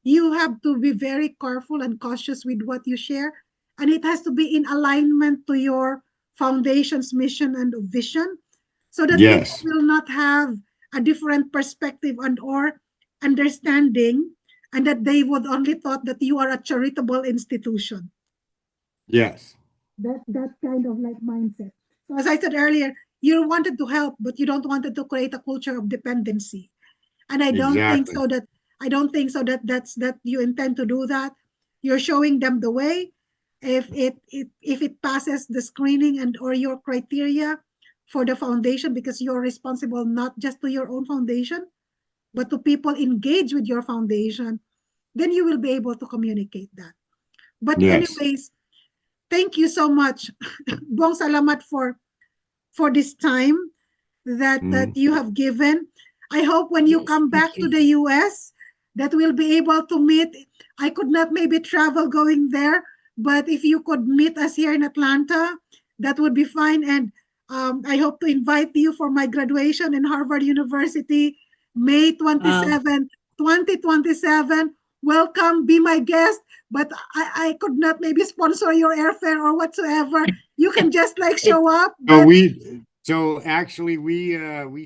you have to be very careful and cautious with what you share. And it has to be in alignment to your foundation's mission and vision, so that people Yes. will not have a different perspective and or understanding, and that they would only thought that you are a charitable institution. Yes. That kind of like mindset. So as I said earlier, you wanted to help, but you don't wanted to create a culture of dependency. And Exactly. I don't think so that you intend to do that. You're showing them the way. If it passes the screening and or your criteria for the foundation, because you're responsible not just to your own foundation, but to people engage with your foundation, then you will be able to communicate that. But Yes. anyways, thank you so much. Bong salamat for this time that Mm. you have given. I hope when you Yes. come Thank back to you. the US that we'll be able to meet. I could not maybe travel going there, but if you could meet us here in Atlanta, that would be fine. And I hope to invite you for my graduation in Harvard University, May Wow. 27, 2027. Welcome, be my guest. But I could not maybe sponsor your airfare or whatsoever. You can just like It show up, So but so actually we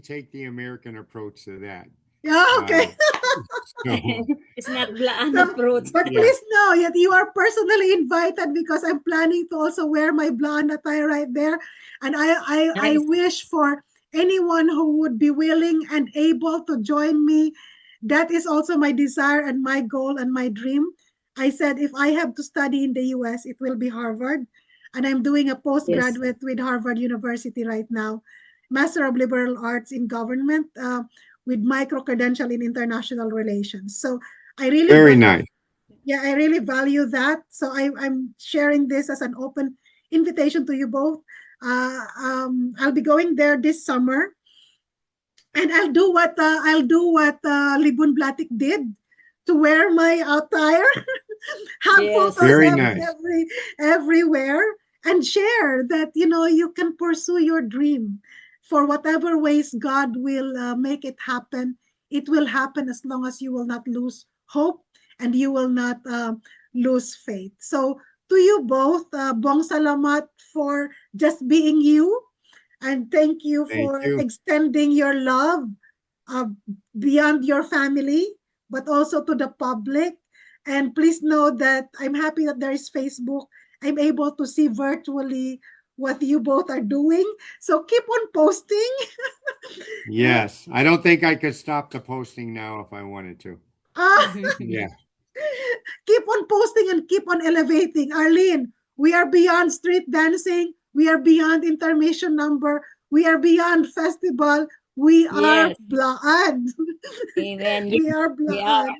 take the American approach to that. yeah, okay. Uh, so it's not blaan So, approach. but yeah. please know that you are personally invited, because I'm planning to also wear my blonde attire right there. And I Nice. wish for anyone who would be willing and able to join me. That is also my desire and my goal and my dream. I said if I have to study in the US, it will be Harvard. And I'm doing a Yes. postgraduate with Harvard University right now, Master of Liberal Arts in Government, with micro credential in international relations. So I really Very value, nice. yeah, I really value that. So I'm sharing this as an open invitation to you both. I'll be going there this summer, and I'll do what Libun Blatik did, to wear my attire, have Yes. photos Very nice. everywhere, and share that, you can pursue your dream for whatever ways God will make it happen. It will happen as long as you will not lose hope and you will not lose faith. So to you both, bong salamat for just being you, and thank you Thank for you. extending your love uh, beyond your family, but also to the public. And please know that I'm happy that there is Facebook. I'm able to see virtually what you both are doing. So keep on posting. Yes. I don't think I could stop the posting now if I wanted to. Ah, Yeah. keep on posting and keep on elevating. Arlene, we are beyond street dancing. We are beyond intermission number. We are beyond festival. We are Yes. Blaan. Amen. We Yes, are we are. Blaan.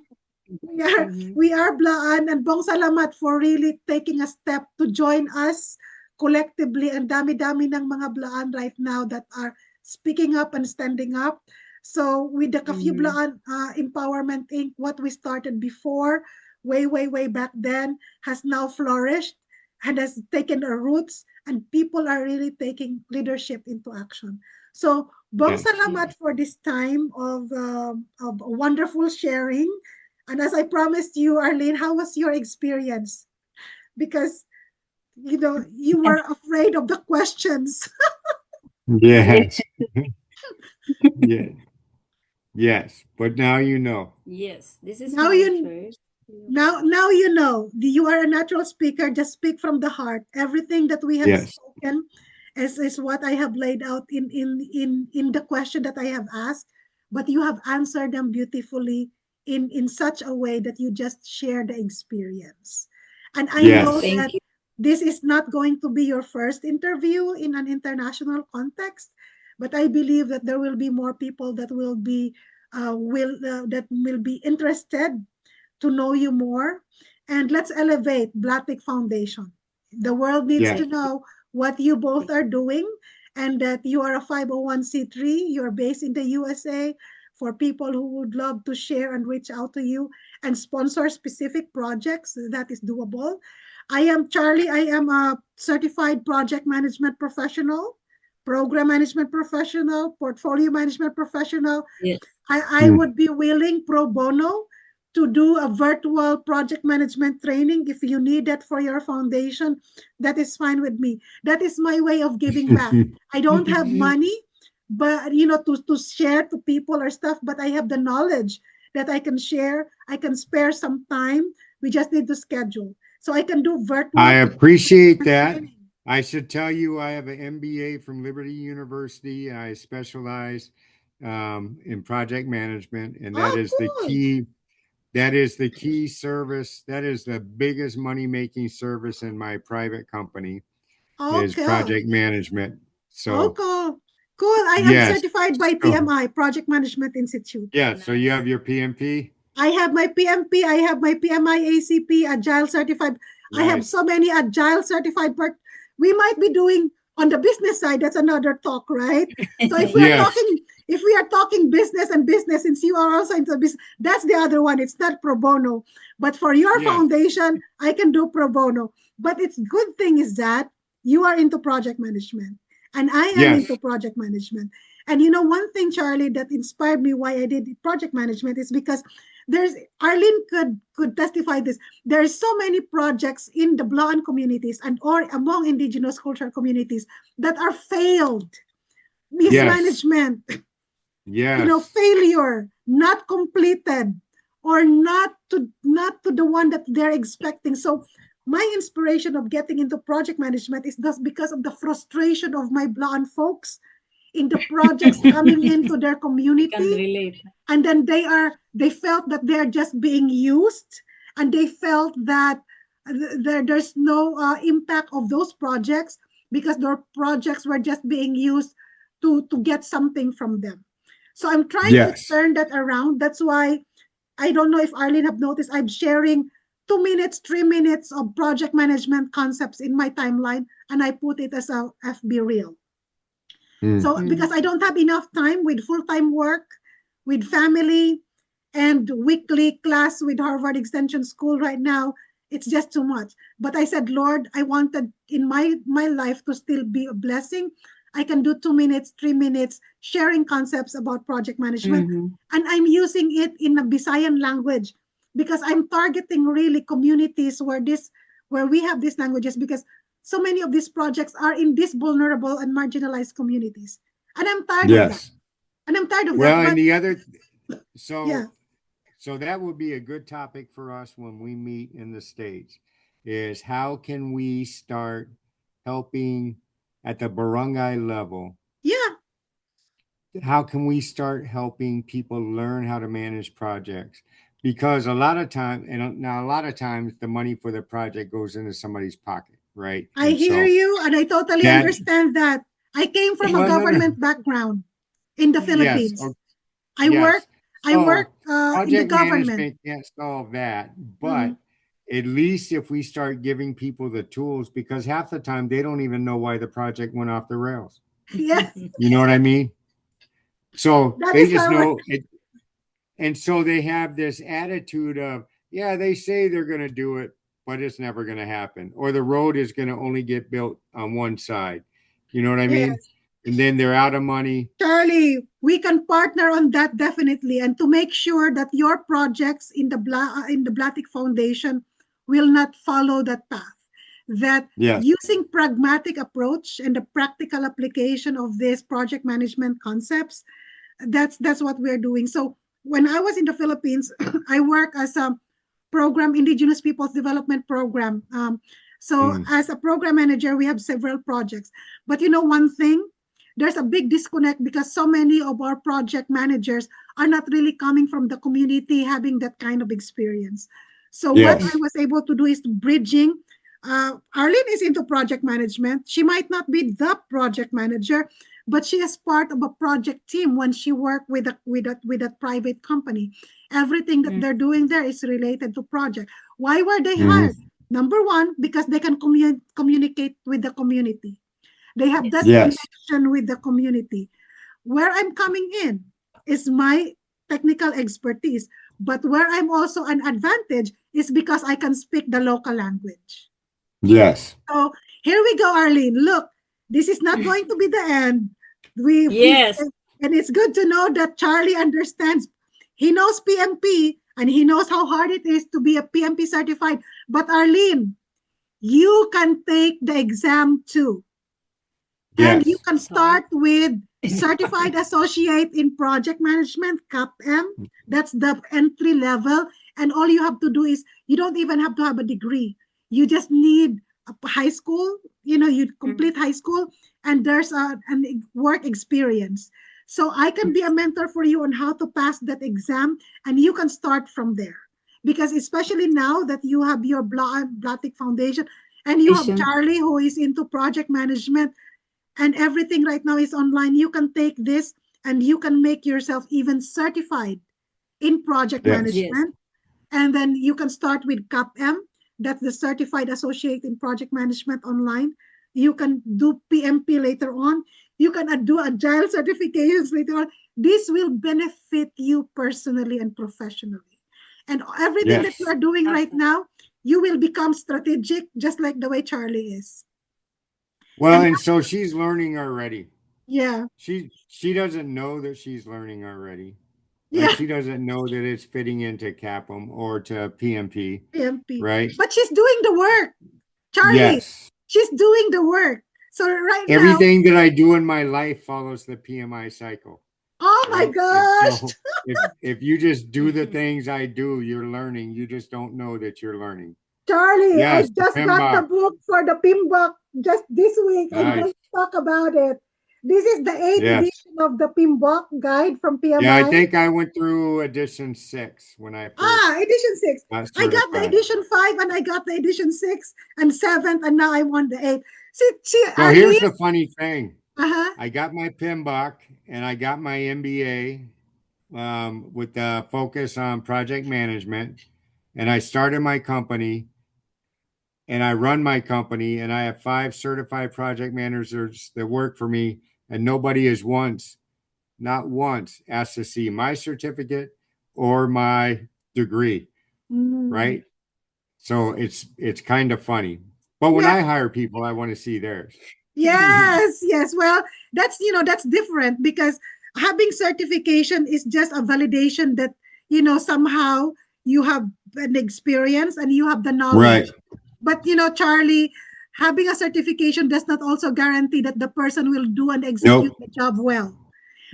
We are, Mhm. we are Blaan, and bong salamat for really taking a step to join us collectively. And dami-dami ng mga Blaan right now that are speaking up and standing up. So with the Kafyu Mhm. Blaan Empowerment Inc., what we started before, way, way, way back then, has now flourished and has taken a roots, and people are really taking leadership into action. So bong Yes. salamat for this time of wonderful sharing. And as I promised you, Arlene, how was your experience? Because, you were afraid of the questions. Yes. Yeah. Yes. But now you know. Yes, this is Now my you first. now you know. You are a natural speaker. Just speak from the heart. Everything that we have Yes. spoken is what I have laid out in the question that I have asked. But you have answered them beautifully in such a way that you just share the experience. And I know Yes. Thank that you. this is not going to be your first interview in an international context, but I believe that there will be more people that will be interested to know you more. And let's elevate Blatic Foundation. The world needs Yes. to know what you both are doing, and that you are a 501c3. You're based in the USA, for people who would love to share and reach out to you and sponsor specific projects. That is doable. I am Charlie. I am a certified project management professional, program management professional, portfolio management professional. Yes. I Mm. would be willing pro bono to do a virtual project management training if you need that for your foundation. That is fine with me. That is my way of giving back. I don't have money, but to share to people or stuff, but I have the knowledge that I can share. I can spare some time. We just need to schedule. So I can do I virtual appreciate that. training. I should tell you, I have an MBA from Liberty University. I specialize in project management, and that Oh, is the cool. key. That is the key service. That is the biggest money making service in my private company is Okay. project management. Oh, So cool. Cool. I am yes, certified by so PMI, Project Management Institute. yeah. So you Nice. have your PMP. I have my PMP, I have my PMI ACP, Agile certified. I have so Nice. many Agile certified, but we might be doing on the business side. That's another talk, right? So Yes. if we are talking business and business, since you are also into business, that's the other one. It's not pro bono. But for your Yes. foundation, I can do pro bono. But it's good thing is that you are into project management and I am into Yes. project management. And one thing, Charlie, that inspired me why I did project management is because there's Arlene could testify this. There's so many projects in the Blaan communities and or among indigenous cultural communities that are failed, Yes. mismanagement, Yes. failure, not completed, or not to the one that they're expecting. So my inspiration of getting into project management is just because of the frustration of my Blaan folks in the projects coming into their I can community, relate. and then they felt that they're just being used, and they felt that there's no impact of those projects because their projects were just being used to get something from them. So I'm trying to Yes. turn that around. That's why I don't know if Arlene have noticed, I'm sharing 2 minutes, 3 minutes of project management concepts in my timeline, and I put it as a FB reel. Mm. So because I don't have enough time with full-time work, with family, and weekly class with Harvard Extension School right now, It's just too much. But I said, Lord, I wanted in my life to still be a blessing. I can do 2 minutes, 3 minutes sharing concepts about project management. Mhm. And I'm using it in a Visayan language because I'm targeting really communities where we have these languages, because so many of these projects are in these vulnerable and marginalized communities. And I'm tired of that. Yes. And I'm tired of that. Well, But and the other, yeah, so that would be a good topic for us when we meet in the States, is how can we start helping at the barangay level? yeah, How can we start helping people learn how to manage projects? Because a lot of time, and now a lot of times the money for the project goes into somebody's pocket, right? I And hear so you and I totally that, understand that. I came from a well, no, no, government background in the yes, Philippines. I work yes. I work So in the project government. management can't solve that, Mhm. but at least if we start giving people the tools, because half the time they don't even know why the project went off the rails. Yes, You know what I mean? So that they is just how know it. And so they have this attitude of, yeah, they say they're going to do it, but it's never going to happen. Or the road is going to only get built on one side. You know what I mean? yes. And then they're out of money. Charlie, we can partner on that definitely, and to make sure that your projects in the Blatic Foundation will not follow that path. That Yes. using pragmatic approach and the practical application of these project management concepts, that's what we're doing. So when I was in the Philippines, I work as a program Indigenous Peoples Development Program. So Mm. as a program manager, we have several projects. But you know one thing, there's a big disconnect because so many of our project managers are not really coming from the community, having that kind of experience. So what I Yes. was able to do is bridging. Arlene is into project management. She might not be the project manager, but she is part of a project team when she worked with a private company. Everything that Mm. they're doing there is related to project. Why were they Mhm. hired? Number one, because they can communicate with the community. They have that Yes. Yes. connection with the community. Where I'm coming in is my technical expertise, but where I'm also an advantage is because I can speak the local language. Yes. So here we go, Arlene. Look, this is not going to be the end. We Yes. and it's good to know that Charlie understands. He knows PMP and he knows how hard it is to be a PMP certified. But Arlene, you can take the exam too. And you Yes. can Sorry. start with Certified Associate in Project Management, CAPM. That's the entry level. And all you have to do is you don't even have to have a degree. You just need a high school, you Mm. complete high school, and there's an work experience. So I can be a mentor for you on how to pass that exam, and you can start from there. Because especially now that you have your Blatic Foundation and you have Asian. Charlie who is into project management, and everything right now is online. You can take this and you can make yourself even certified in project Yes. Yes. management. And then you can start with CAPM, that's the Certified Associate in Project Management online. You can do PMP later on. You can do agile certifications later on. This will benefit you personally and professionally. And everything that you Yes. are doing right Okay. now, you will become strategic, just like the way Charlie is. Well, And and so she's learning already. yeah, She doesn't know that she's learning already. Like yeah. she doesn't know that it's fitting into CAPM or to PMP, PMP. right? But she's doing the work, Charlie. Yes. She's doing the work. So right now, Everything that I do in my life follows the PMI cycle, oh my right? And gosh, so if you just do the things I do, you're learning. You just don't know that you're learning. Charlie, I Yes, the just got the PMBOK. book for the PIMBOK just this week. I'm Nice. going to talk about it. This is the eighth Yes. edition of the PIMBOK guide from Yeah, I PMI. think I went through edition 6 when I first Edition 6. got I got the certified. edition 5 and I got the edition 6 and 7th, and now I want the 8. See, So here's Arlene? the funny thing. Uh-huh. I got my PMBOK and I got my MBA with the focus on project management. And I started my company and I run my company and I have 5 certified project managers that work for me. And nobody has once, not once, asked to see my certificate or my degree, Mm. right? So it's kind of funny. But when Yeah. I hire people, I want to see theirs. Yes, yes. Well, that's different because having certification is just a validation that, somehow you have an experience and you have the Right. knowledge. But, Charlie, having a certification does not also guarantee that the person will do and execute Nope. the job well.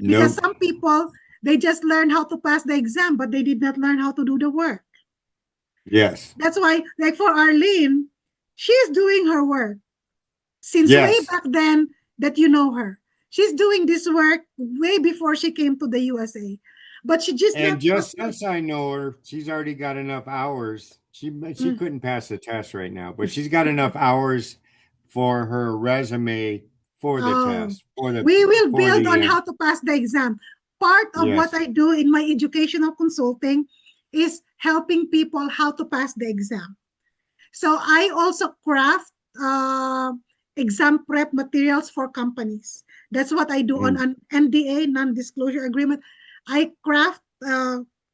Because Nope. some people, they just learn how to pass the exam, but they did not learn how to do the work. Yes. That's why, like for Arlene, she's doing her work since way Yes. back then that you know her. She's doing this work way before she came to the USA. But she just And not just since I know her, she's already got enough hours. She Mm. couldn't pass the test right now, but she's got enough hours for her resume for the Oh, test for the we will for build on the how to pass the exam. Part of what yes. I do in my educational consulting is helping people how to pass the exam. So I also craft exam prep materials for companies. That's what I do on Mm, an NDA, non-disclosure agreement. I craft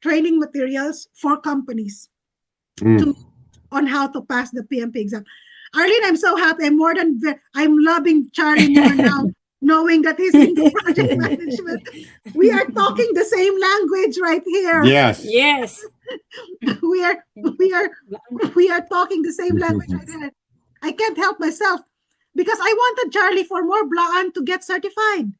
training materials for companies to mm. on how to pass the PMP exam. Arlene, I'm so happy. I'm loving Charlie more now, knowing that he's into project management. We are talking the same language right here. Yes. Yes. We are we are we are talking the same language right here. I can't help myself because I wanted Charlie for more Blaan to get certified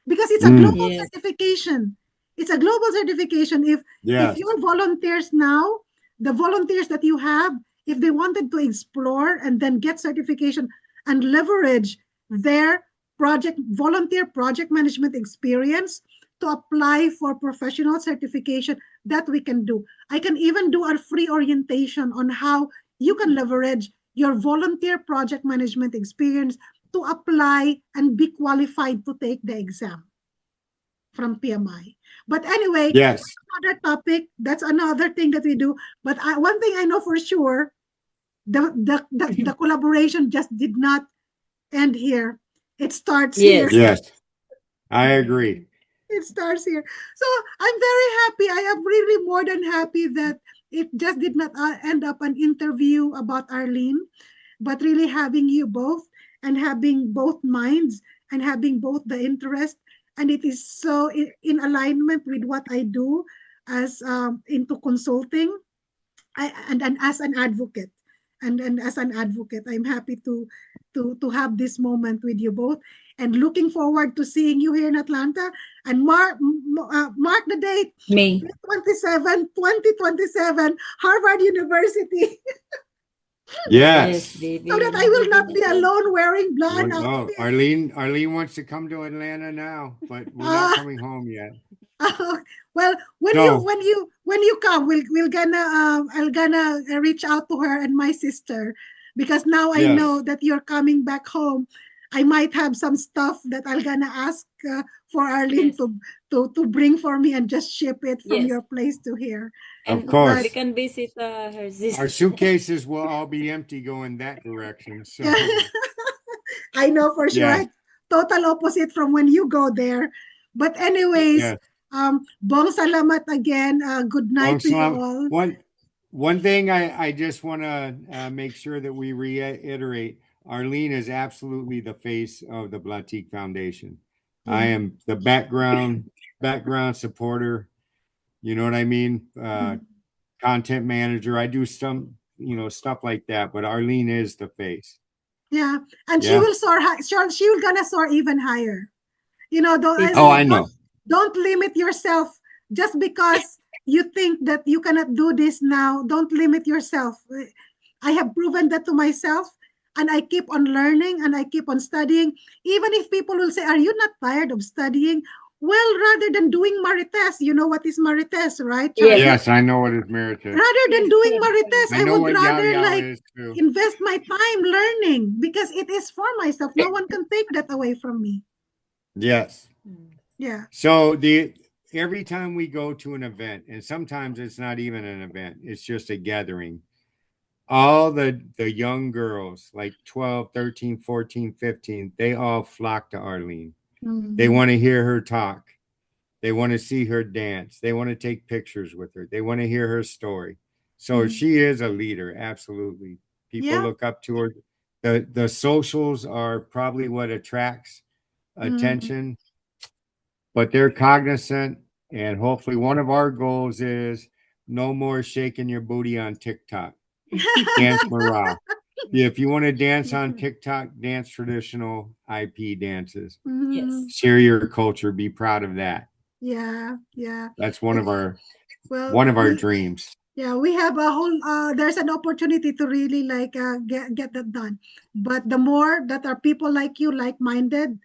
because it's a Mm, global Yes. certification. It's a global certification. If yes. your volunteers now, the volunteers that you have, if they wanted to explore and then get certification and leverage their volunteer project management experience to apply for professional certification, that we can do. I can even do a free orientation on how you can leverage your volunteer project management experience to apply and be qualified to take the exam from PMI. But anyway, Yes. another topic, that's another thing that we do. But one thing I know for sure, the collaboration just did not end here. It starts here. Yes. Yes. I agree. It starts here. So I'm very happy. I am really more than happy that it just did not end up an interview about Arlene, but really having you both and having both minds and having both the interest. And it is so in alignment with what I do as into consulting and as an advocate. And as an advocate, I'm happy to have this moment with you both and looking forward to seeing you here in Atlanta and mark the date Me. 2027 Harvard University Yes, Yes. baby. so that I will not be alone wearing blonde Oh, outfit. Arlene wants to come to Atlanta now, but we're not coming home yet. Well, when you So, come, we'll gonna I'll gonna reach out to her and my sister because now I know yes, that you're coming back home. I might have some stuff that I'll gonna ask for Arlene Yes. to bring for me and just ship it from Yes. your place to here. of And But we course. can visit her Our sister. suitcases will all be empty going that direction. yeah, So, I know for sure. yes, Total opposite from when you go there. But anyways, yes. bong salamat again. Good Long night to you Salam. all. One thing I just want to make sure that we reiterate: Arlene is absolutely the face of the Blatik Foundation. I Yeah. am the background supporter. You know what I mean? Content manager. I do some stuff like that, but Arlene is the face. Yeah, and she Yeah. will soar high. She will gonna soar even higher. Don't It's Oh, I true. know. don't limit yourself just because you think that you cannot do this now. Don't limit yourself. I have proven that to myself, and I keep on learning and I keep on studying. Even if people will say, "Are you not tired of studying?" Well, rather than doing Marites, you know what is Marites, right, Yes. Charlie? Yes, I know what is merited. Rather than doing Marites, I I know would what Yao rather Yao like is too. invest my time learning because it is for myself. No one can take that away from me. Yes. Yeah. So every time we go to an event, and sometimes it's not even an event, it's just a gathering. All the young girls, like 12, 13, 14, 15, they all flock to Arlene. They Mhm. want to hear her talk. They want to see her dance. They want to take pictures with her. They want to hear her story. So she is a leader, absolutely. People Yeah. look up to her. The socials are probably what attracts attention, but they're cognizant. And hopefully, one of our goals is no more shaking your booty on TikTok. Dance Mara. If you want to dance on TikTok, dance traditional IP dances. Yes. Share your culture. Be proud of that. Yeah, yeah. That's one of our Well, dreams. yeah, we have a whole there's an opportunity to really like get that done. But the more that are people like you, like-minded,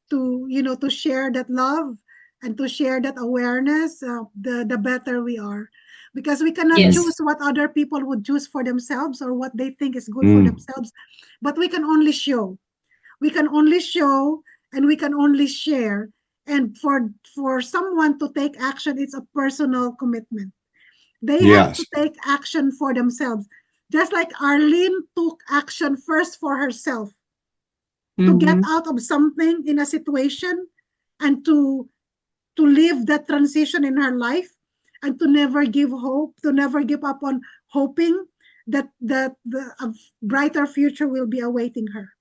to to share that love and to share that awareness, the better we are, because we cannot Yes. choose what other people would choose for themselves or what they think is good for Mm. themselves, but we can only show and we can only share. And for someone to take action, it's a personal commitment. They have to Yes. take action for themselves, just like Arlene took action first for herself to get out of something in a situation, and to live that transition in her life, and to never give hope, to never give up on hoping that a brighter future will be awaiting her.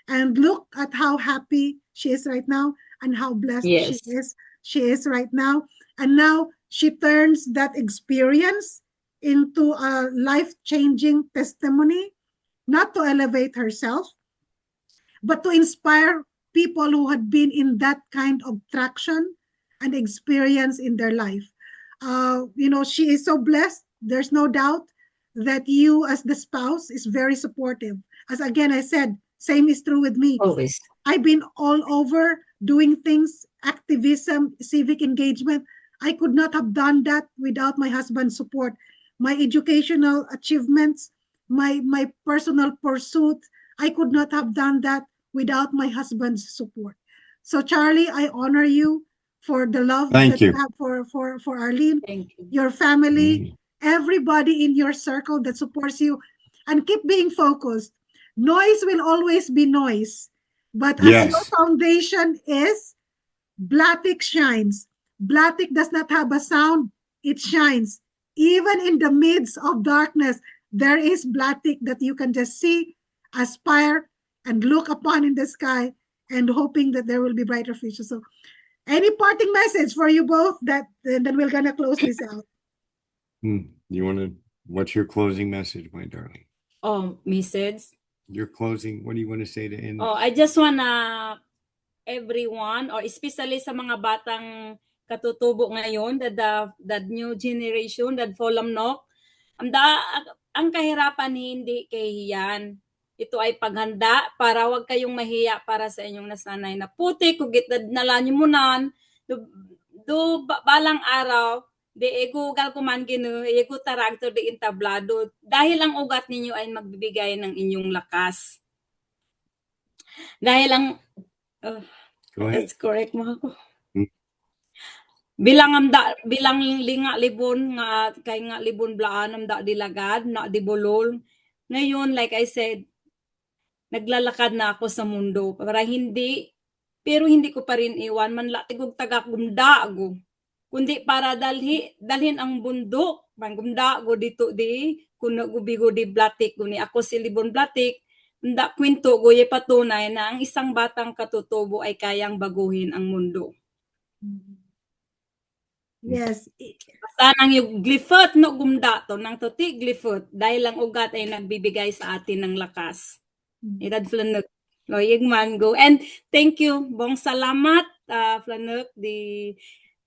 And look at how happy she is right now, and how blessed Yes. she is right now. And now she turns that experience into a life-changing testimony, not to elevate herself, but to inspire people who had been in that kind of traction and experience in their life. She is so blessed. There's no doubt that you, as the spouse, is very supportive. As again I said, same is true with me. Always. I've been all over doing things, activism, civic engagement. I could not have done that without my husband's support. My educational achievements, my personal pursuit, I could not have done that without my husband's support. So Charlie, I honor you for the love Thank that you you. have for Arlene, Thank you. your family, Mm. everybody in your circle that supports you, and keep being focused. Noise will always be noise, but as your Yes. foundation is, Blatik shines. Blatik does not have a sound, it shines. Even in the midst of darkness, there is Blatik that you can just see, aspire, and look upon in the sky, and hoping that there will be brighter future. So, any parting message for you both, that and then we're gonna close this out. You want to? What's your closing message, my darling? Message. Your closing. What do you want to say to end? I just wanna everyone, or especially sa mga batang katutubo ngayon, the new generation, that Folamnok, ang kahirapan hindi kahiyan. Ito ay paghanda para wag kayong mahiya para sa inyong nasanay na puti, kugit nala nyo munan, balang araw, de ego gal kuman gino, ego taragto de intablado, dahil ang ugat ninyo ay magbibigay ng inyong lakas. Dahil ang Go ahead. let's correct mo ako. Hmm. Bilang linga libon nga kay nga libon blaan am da dilagad na dibulol. Ngayon, like I said, naglalakad na ako sa mundo para pero hindi ko pa rin iwan man latigog tagagumda ago. Kundi para dalhin ang bundok, manggumda go dito di kuno gubigo di Blatik guni ako si Libon Blatik. Nda kwento go patunay na ang isang batang katutubo ay kayang baguhin ang mundo. Yes. Basta nang yung glifot no gumda to, nang tuti glifot, dahil ang ugat ay nagbibigay sa atin ng lakas. Itad Flanuk, loyeg mango. And thank you, bong salamat, Flanuk,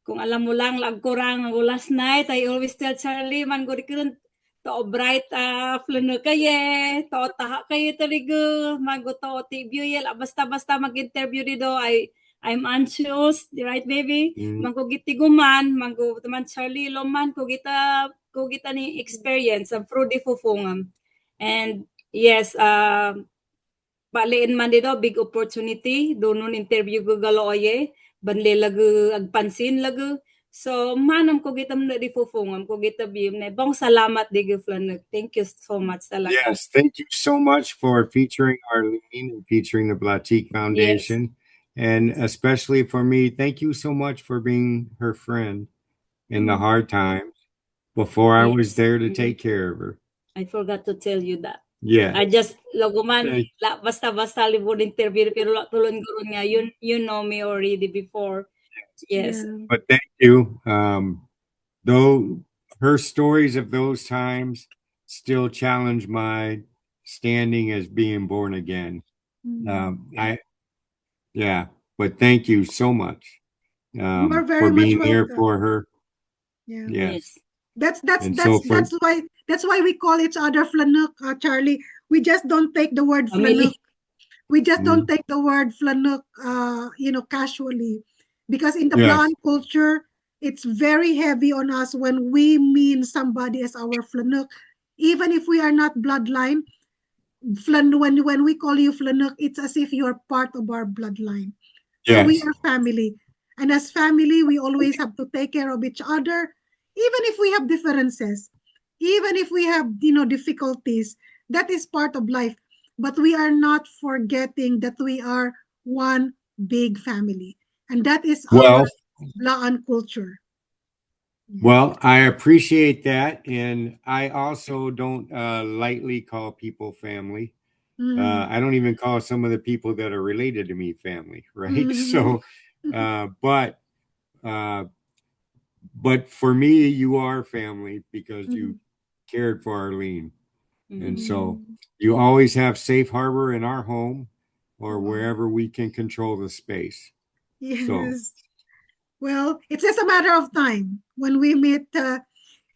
kung alam mo lang, lagkurang last night, I always tell Charlie, mango di to bright Flanuk kaye, to taha kayo taligo, mango to tibyo basta mag-interview dito, I'm anxious, right, baby? Manggugitiguman, teman Charlie Loman, kugita ni experience ang fruity fufungam. And yes, baliin man dito, big opportunity, doon interview ko galoye, banle lagu agpansin lagu. So, manam ko gitam na di fufungam, ko gitabim na. Bong salamat di Flanuk. Thank you so much talaga. Yes, thank you so much for featuring Arlene and featuring the Blatik Foundation. Yes. And especially for me, thank you so much for being her friend in the hard times. before I was Yes. there to take care of her. I forgot to tell you that. Yeah. I just laguman Thank- basta-basta libon interview pero tulon-gulon nga you know me already before. Yes. Yeah. But thank you. Though her stories of those times still challenge my standing as being born again. Yeah, but thank you so much You are for very much being there welcome. for her. Yeah. Yes. That's And so for that's why we call each other flanuk, Charlie. We just don't take the word Family. flanuk. We just Mhm. don't take the word flanuk, casually, because in the Yes. Blaan culture, it's very heavy on us when we mean somebody as our flanuk, even if we are not bloodline. When we call you flanuk, it's as if you are part of our bloodline. So we Yes. are family. And as family, we always have to take care of each other, even if we have differences, even if we have, difficulties. That is part of life. But we are not forgetting that we are one big family. And that is our Well, Blaan culture. well, I appreciate that, and I also don't lightly call people family. Mhm. I don't even call some of the people that are related to me family, right? Mhm. So, uh, but uh, but for me, you are family because you cared for Arlene, and so you always have safe harbor in our home or Wow. wherever we can control the space. So, Yes. Well, it's just a matter of time when we meet.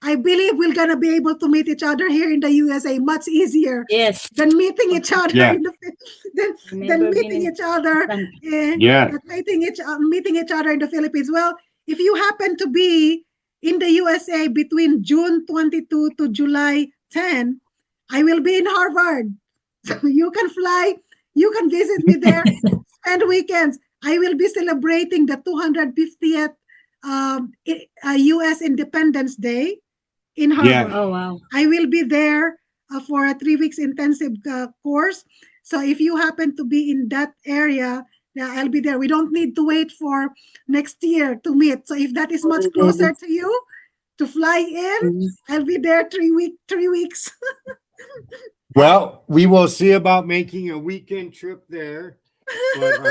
I believe we're gonna be able to meet each other here in the USA much easier Yes. than meeting each other yeah, in the than, Never been meeting in each other yeah, meeting each other in the Philippines. Well, if you happen to be in the USA between June 22 to July 10, I will be in Harvard. So you can fly, you can visit me there, spend weekends. I will be celebrating the 250th US Independence Day in yeah. Harvard. Oh wow. I will be there for a 3 weeks intensive course. So if you happen to be in that area, yeah, I'll be there. We don't need to wait for next year to meet. So if that is much closer to you to fly in, I'll be there 3 weeks. Well, we will see about making a weekend trip there. But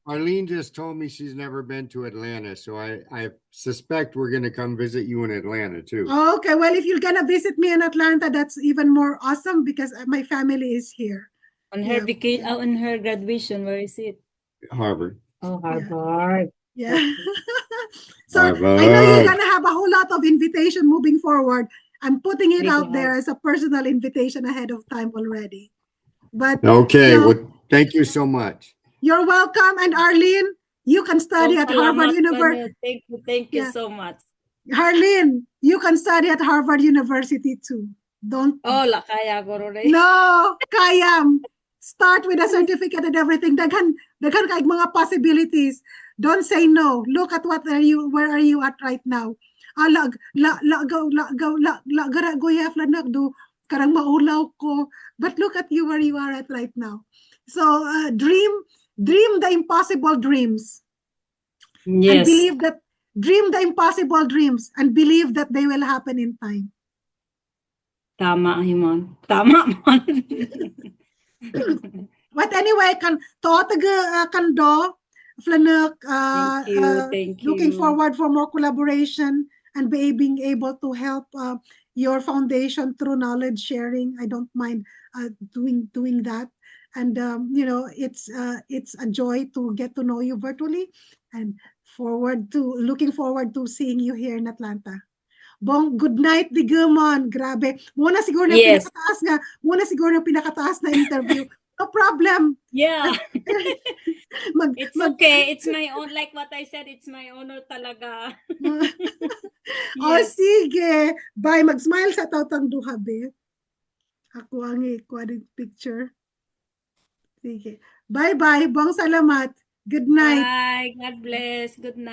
Arlene just told me she's never been to Atlanta, so I suspect we're going to come visit you in Atlanta too. Okay, well, if you're gonna visit me in Atlanta, that's even more awesome because my family is here. On her vacation, on her graduation, where is it? Harvard. Oh, Harvard. Yeah. Okay. So I know you're gonna have a whole lot of invitation moving forward. I'm putting it out there as a personal invitation ahead of time already. But okay, well, thank you so much. You're welcome. And Arlene, you can study at Harvard University. Thank you so much. Arlene, you can study at Harvard University too. Don't. Oh, la kaya ko rin. No, kayam. Start with a certificate and everything. Daghan kaig mga possibilities. Don't say no. Look at where are you at right now? Lag go gara go yafla nagdo karang maulaw ko. But look at you where you are at right now. So dream the impossible dreams. Yes. And dream the impossible dreams and believe that they will happen in time. Tama, Himon. Tama man. But anyway, kando, Flanuk, Thank looking you. forward for more collaboration and being able to help your foundation through knowledge sharing. I don't mind doing that. And it's a joy to get to know you virtually and looking forward to seeing you here in Atlanta. Bong, good night, Digumon. Grabe. Muna siguro na pinakataas na interview. No problem. Yeah. It's okay. It's my own, like what I said, it's my honor talaga. Oh, sige. Bye. Mag-smile sa tautang duha, be. Ako ang picture. Sige. Bye-bye. Bong, salamat. Good night. Bye. God bless. Good night.